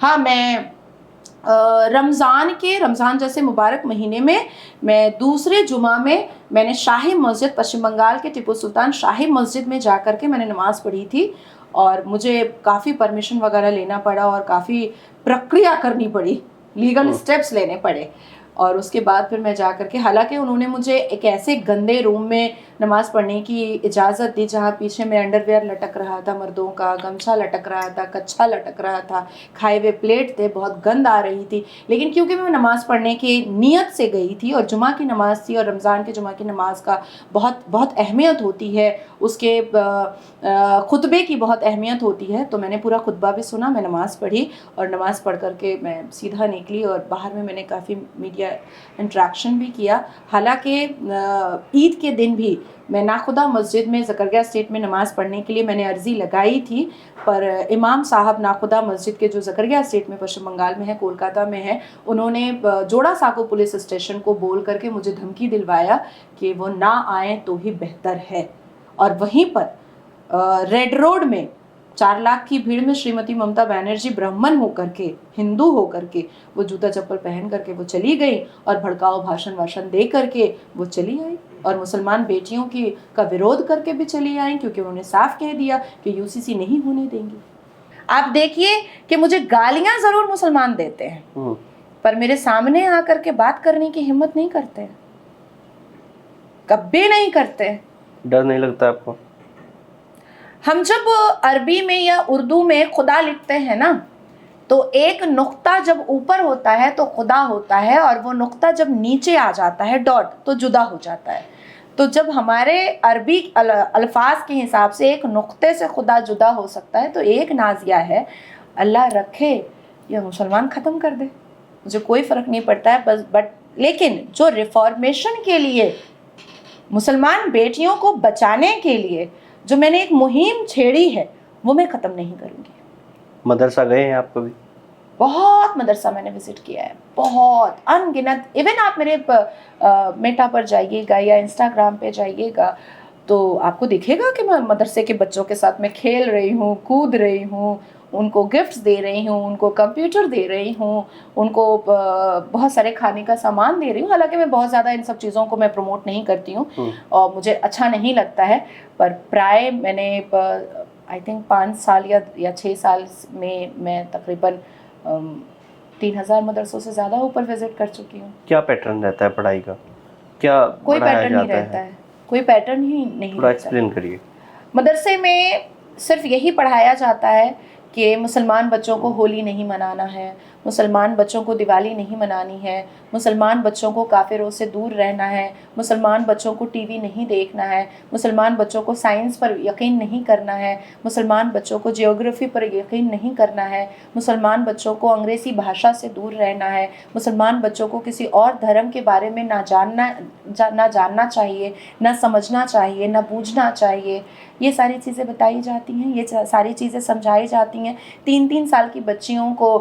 हाँ, मैं रमज़ान जैसे मुबारक महीने में मैं दूसरे जुमा में मैंने शाही मस्जिद, पश्चिम बंगाल के टिपू सुल्तान शाही मस्जिद में जा कर के मैंने नमाज़ पढ़ी थी। और मुझे काफ़ी परमिशन वगैरह लेना पड़ा और काफ़ी प्रक्रिया करनी पड़ी, लीगल स्टेप्स लेने पड़े। और उसके बाद फिर मैं जा कर के, हालांकि उन्होंने मुझे एक ऐसे गंदे रूम में नमाज़ पढ़ने की इजाज़त दी जहाँ पीछे में अंडरवेयर लटक रहा था मर्दों का, गमछा लटक रहा था, कच्छा लटक रहा था, खाए हुए प्लेट थे, बहुत गंद आ रही थी। लेकिन क्योंकि मैं नमाज़ पढ़ने की नीयत से गई थी और जुमा की नमाज़ थी, और रमज़ान के जुमा की नमाज़ का बहुत बहुत अहमियत होती है, उसके खुतबे की बहुत अहमियत होती है, तो मैंने पूरा खुतबा भी सुना, मैं नमाज़ पढ़ी और नमाज़ पढ़ कर के मैं सीधा निकली। और बाहर में मैंने काफ़ी मीडिया इंट्रैक्शन भी किया। हालांकि ईद के दिन भी मैं नाखुदा मस्जिद में ज़करिया स्टेट में नमाज़ पढ़ने के लिए मैंने अर्ज़ी लगाई थी, पर इमाम साहब नाखुदा मस्जिद के जो ज़करिया स्टेट में पश्चिम बंगाल में है, कोलकाता में है, उन्होंने जोड़ा साको पुलिस स्टेशन को बोल करके मुझे धमकी दिलवाया कि वो ना आए तो ही बेहतर है। और वहीं पर रेड रोड में 4 लाख की भीड़ में श्रीमती ममता बनर्जी ब्राह्मण होकर के, हिंदू होकर के, वो जूता चप्पल पहन करके वो चली गई और भड़काऊ भाषण दे करके वो चली आई, और मुसलमान बेटियों का विरोध करके भी चली आई, क्योंकि उन्होंने साफ कह दिया कि UCC नहीं होने देंगी। आप देखिए कि मुझे गालियां ज़रूर मुसलमान देते हैं, पर मेरे सामने आकर के बात करने की हिम्मत नहीं करते हैं, कभी नहीं करते। डर नहीं लगता आपको? हम जब अरबी में या उर्दू में खुदा लिखते हैं ना, तो एक नुक्ता जब ऊपर होता है तो खुदा होता है, और वो नुक्ता जब नीचे आ जाता है डॉट तो जुदा हो जाता है। तो जब हमारे अरबी अल्फाज के हिसाब से एक नुक्ते से खुदा जुदा हो सकता है, तो एक नाजिया है, अल्लाह रखे या मुसलमान ख़त्म कर दे, मुझे कोई फ़र्क नहीं पड़ता है बस। बट लेकिन जो रिफॉर्मेशन के लिए, मुसलमान बेटियों को बचाने के लिए जो मैंने एक मुहिम छेड़ी है, वो मैं ख़त्म नहीं करूँगी। मदरसा गए हैं आप कभी? बहुत मदरसा मैंने विज़िट किया है, बहुत अनगिनत। इवन आप मेरे मेटा पर जाइएगा या इंस्टाग्राम पे जाइएगा तो आपको दिखेगा कि मैं मदरसे के बच्चों के साथ मैं खेल रही हूँ, कूद रही हूँ, उनको गिफ्ट्स दे रही हूँ, उनको कंप्यूटर दे रही हूँ, उनको बहुत सारे खाने का सामान दे रही हूँ। हालांकि मैं बहुत ज़्यादा इन सब चीज़ों को मैं प्रमोट नहीं करती हूँ और मुझे अच्छा नहीं लगता है, पर प्राय मैंने आई थिंक 5 साल या 6 साल में मैं तकरीबन 3000 मदरसों से ज़्यादा ऊपर विजिट कर चुकी हूँ। क्या पैटर्न रहता है पढ़ाई का? क्या कोई पढ़ाया पैटर्न नहीं जाता रहता है, कोई पैटर्न ही नहीं थोड़ा रहता है। एक्सप्लेन करिए। मदरसे में सिर्फ यही पढ़ाया जाता है कि मुसलमान बच्चों को होली नहीं मनाना है, मुसलमान बच्चों को दिवाली नहीं मनानी है, मुसलमान बच्चों को काफिरों से दूर रहना है, मुसलमान बच्चों को टीवी नहीं देखना है, मुसलमान बच्चों को साइंस पर यकीन नहीं करना है, मुसलमान बच्चों को जियोग्राफी पर यकीन नहीं करना है, मुसलमान बच्चों को अंग्रेज़ी भाषा से दूर रहना है, मुसलमान बच्चों को किसी और धर्म के बारे में ना जानना चाहिए, ना समझना चाहिए, ना बूझना चाहिए। ये सारी चीज़ें बताई जाती हैं, ये सारी चीज़ें समझाई जाती हैं। 3-3 साल की बच्चियों को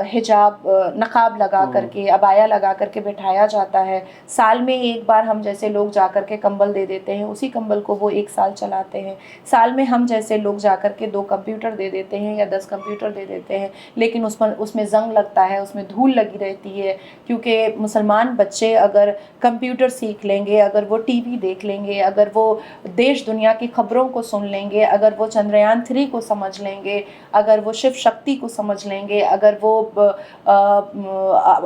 हिजाब नकाब लगा करके, अबाया लगा करके बिठाया जाता है। साल में एक बार हम जैसे लोग जा कर के कंबल दे देते हैं, उसी कंबल को वो 1 साल चलाते हैं। साल में हम जैसे लोग जा कर के 2 कंप्यूटर दे देते हैं या 10 कंप्यूटर दे देते हैं, लेकिन उसमें ज़ंग लगता है, उसमें धूल लगी रहती है। क्योंकि मुसलमान बच्चे अगर कंप्यूटर सीख लेंगे, अगर वो टीवी देख लेंगे, अगर वो देश दुनिया की खबरों को सुन लेंगे, अगर वो चंद्रयान 3 को समझ लेंगे, अगर वो शिव शक्ति को समझ लेंगे, अगर वो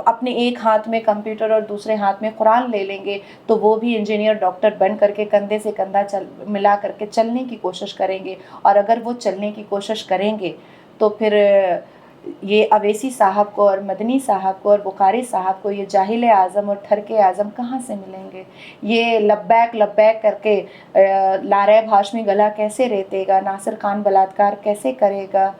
अपने एक हाथ में कंप्यूटर और दूसरे हाथ में कुरान ले लेंगे, तो वो भी इंजीनियर डॉक्टर बन करके कंधे से कंधा मिला करके चलने की कोशिश करेंगे। और अगर वो चलने की कोशिश करेंगे तो फिर ये अवैसी साहब को और मदनी साहब को और बुखारी साहब को ये जाहिल आज़म और ठरके आज़म कहाँ से मिलेंगे? ये लब्बैक लब्बैक करके लारे भाषमी गला कैसे रेतेगा? नासिर खान बलात्कार कैसे करेगा?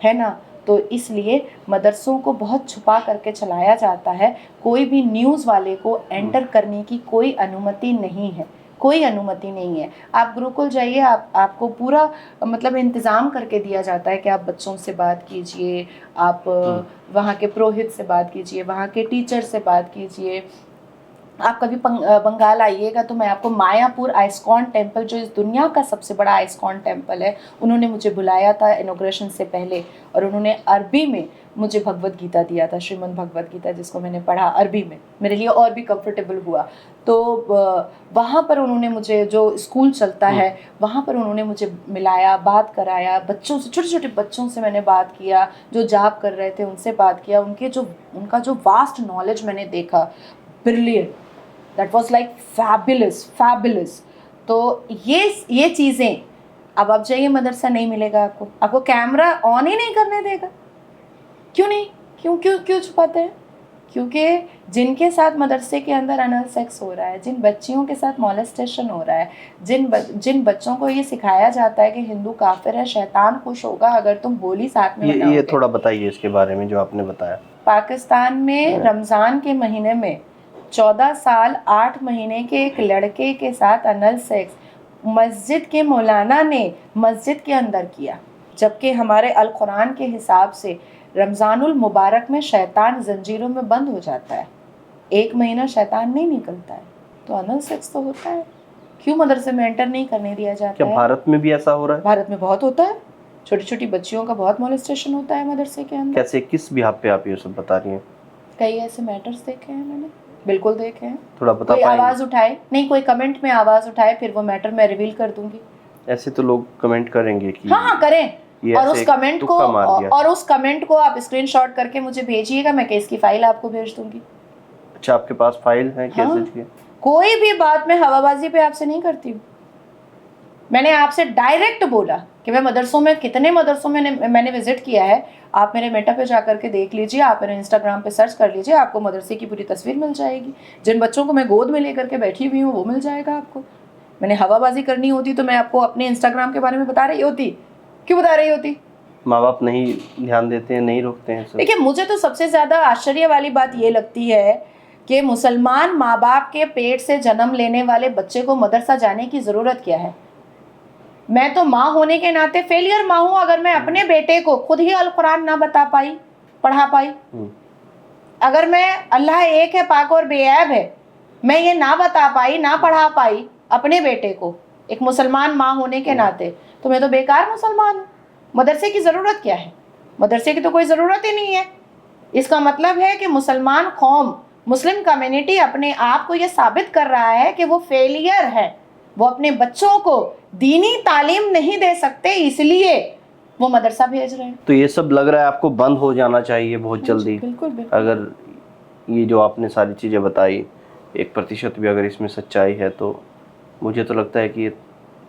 है ना? तो इसलिए मदरसों को बहुत छुपा करके चलाया जाता है। कोई भी न्यूज़ वाले को एंटर करने की कोई अनुमति नहीं है, कोई अनुमति नहीं है। आप गुरुकुल जाइए, आपको पूरा मतलब इंतज़ाम करके दिया जाता है कि आप बच्चों से बात कीजिए, आप वहाँ के पुरोहित से बात कीजिए, वहाँ के टीचर से बात कीजिए। आप कभी बंगाल आइएगा तो मैं आपको मायापुर आइस्कॉन टेम्पल, जो इस दुनिया का सबसे बड़ा आइस्कॉन टेम्पल है, उन्होंने मुझे बुलाया था इनॉग्रेशन से पहले, और उन्होंने अरबी में मुझे भगवत गीता दिया था, श्रीमद् भगवत गीता, जिसको मैंने पढ़ा अरबी में, मेरे लिए और भी कंफर्टेबल हुआ। तो वहाँ पर उन्होंने मुझे, जो स्कूल चलता है वहाँ पर उन्होंने मुझे मिलाया, बात कराया, बच्चों से, छोटे छोटे बच्चों से मैंने बात किया, जो जाप कर रहे थे उनसे बात किया, उनका जो वास्ट नॉलेज मैंने देखा, brilliant, that was like fabulous. तो ये चीज़ें, अब आप जाइए मदरसा नहीं मिलेगा आपको कैमरा ऑन ही नहीं करने देगा। क्यों नहीं? क्यों छुपाते हैं? क्योंकि जिनके साथ मदरसे के अंदर अनल सेक्स हो रहा है, जिन बच्चियों के साथ मॉलेस्टेशन हो रहा है, जिन बच्चों को ये सिखाया जाता है कि हिंदू काफिर है, शैतान खुश होगा अगर तुम होली साथ में मनाओगे। ये थोड़ा बताइए इसके बारे में जो आपने बताया। पाकिस्तान में रमज़ान के महीने में 14 साल 8 महीने के एक लड़के के साथ अनल सेक्स मस्जिद के मौलाना ने मस्जिद के अंदर किया, जबकि हमारे अल कुरान के हिसाब से रमज़ानुल मुबारक में शैतान जंजीरों में बंद हो जाता है, 1 महीना शैतान नहीं निकलता है, तो अनल सेक्स तो होता है। क्यों मदरसे में एंटर नहीं करने दिया जाता है? क्या भारत में भी ऐसा हो रहा है? भारत में बहुत होता है, छोटी छोटी बच्चियों का बहुत मॉलेस्टेशन होता है मदरसे के अंदर। कैसे, किस बिहाफ पे आप ये सब बता रही हैं? कई ऐसे मैटर्स देखे हैं मैंने, बिल्कुल देखे हैं। थोड़ा बता कोई पाएंगे? आवाज़ उठाए, नहीं, कोई कमेंट में आवाज़ उठाए, फिर वो मैटर मैं रिवील कर दूंगी। ऐसे तो लोग कमेंट करेंगे कि हाँ करें, और उस कमेंट को आप स्क्रीनशॉट करके मुझे भेजिएगा, मैं केस की फाइल आपको भेज दूंगी। अच्छा, आपके पास फाइल है हाँ, केसेस की? कोई भी बात मैं हवाबाजी पे आपसे नहीं करती हूँ। मैंने आपसे डायरेक्ट बोला कि मैं मदरसों में, कितने मदरसों में मैंने विजिट किया है, आप मेरे मेटा पे जा करके देख लीजिए, आप मेरे इंस्टाग्राम पे सर्च कर लीजिए, आपको मदरसे की पूरी तस्वीर मिल जाएगी। जिन बच्चों को मैं गोद में लेकर के बैठी हुई हूँ वो मिल जाएगा आपको। मैंने हवाबाजी करनी होती तो मैं आपको अपने इंस्टाग्राम के बारे में बता रही होती, क्यों बता रही होती? माँ बाप नहीं ध्यान देते हैं, नहीं रोकते हैं सब। देखिए, मुझे तो सबसे ज़्यादा आश्चर्य वाली बात ये लगती है कि मुसलमान माँ बाप के पेट से जन्म लेने वाले बच्चे को मदरसा जाने की ज़रूरत क्या है? मैं तो माँ होने के नाते फेलियर माँ हूँ अगर मैं अपने बेटे को खुद ही अल कुरान ना बता पाई, पढ़ा पाई। अगर मैं अल्लाह एक है, पाक और बेऐब है, मैं ये ना बता पाई, ना पढ़ा पाई अपने बेटे को एक मुसलमान माँ होने के नाते, तो मैं तो बेकार मुसलमान हूँ। मदरसे की ज़रूरत क्या है? मदरसे की तो कोई ज़रूरत ही नहीं है। इसका मतलब है कि मुसलमान कौम, मुस्लिम कम्युनिटी अपने आप को ये साबित कर रहा है कि वो फेलियर है, वो अपने बच्चों को दीनी तालीम नहीं दे सकते, इसलिए वो मदरसा भेज रहे हैं। तो ये सब लग रहा है आपको बंद हो जाना चाहिए बहुत जल्दी। बिल्कुल बिल्कुल। अगर ये जो आपने सारी चीज़ें बताई 1% भी अगर इसमें सच्चाई है तो मुझे तो लगता है कि ये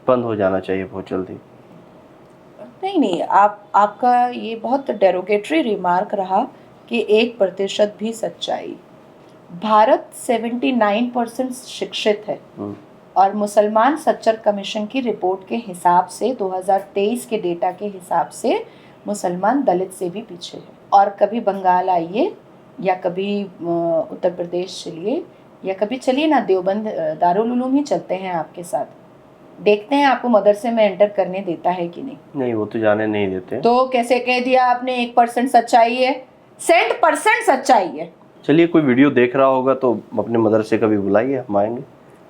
बंद हो जाना चाहिए बहुत जल्दी। नहीं, आपका ये बहुत डेरोगेटरी रिमार्क रहा कि 1% भी सच्चाई। भारत 79% शिक्षित है और मुसलमान सच्चर कमीशन की रिपोर्ट के हिसाब से 2023 के डेटा के हिसाब से मुसलमान दलित से भी पीछे है। और कभी बंगाल आइए या कभी उत्तर प्रदेश चलिए या कभी चलिए ना देवबंद दारुल उलूम ही चलते हैं आपके साथ, देखते हैं आपको मदरसे में एंटर करने देता है कि नहीं। नहीं, वो तो जाने नहीं देते। तो कैसे कह दिया आपने 1% सच्चाई है? 100% सच्चाई है। चलिए, कोई वीडियो देख रहा होगा तो अपने मदरसे का भी बुलाइए, हम आएंगे।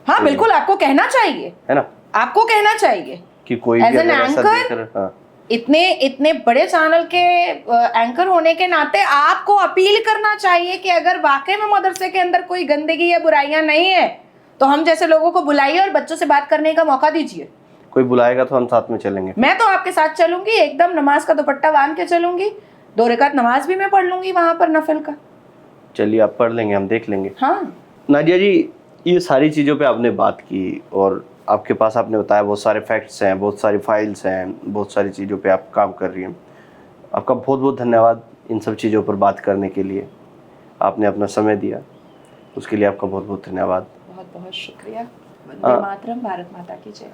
हाँ बिल्कुल, आपको कहना चाहिए, है ना, आपको कहना चाहिए कि कोई As भी an अगर ऐसा anchor, देख रहा। हाँ। इतने बड़े चैनल के एंकर होने के नाते आपको अपील करना चाहिए कि अगर वाकई में मदरसे के अंदर कोई गंदगी या बुराइयां नहीं है तो हम जैसे लोगों को बुलाइए और बच्चों से बात करने का मौका दीजिए। कोई बुलाएगा तो हम साथ में चलेंगे। मैं तो आपके साथ चलूंगी, एकदम नमाज का दुपट्टा बांध के चलूंगी, 2 रकात नमाज भी मैं पढ़ लूंगी वहां पर नफिल का। चलिए, आप पढ़ लेंगे, हम देख लेंगे। हाँ नाजिया जी, ये सारी चीज़ों पे आपने बात की और आपके पास आपने बताया बहुत सारे फैक्ट्स हैं, बहुत सारी फाइल्स हैं, बहुत सारी चीज़ों पे आप काम कर रही हैं। आपका बहुत बहुत धन्यवाद इन सब चीज़ों पर बात करने के लिए। आपने अपना समय दिया, उसके लिए आपका बहुत बहुत धन्यवाद। बहुत बहुत शुक्रिया। वंदे मातरम, भारत माता की जय।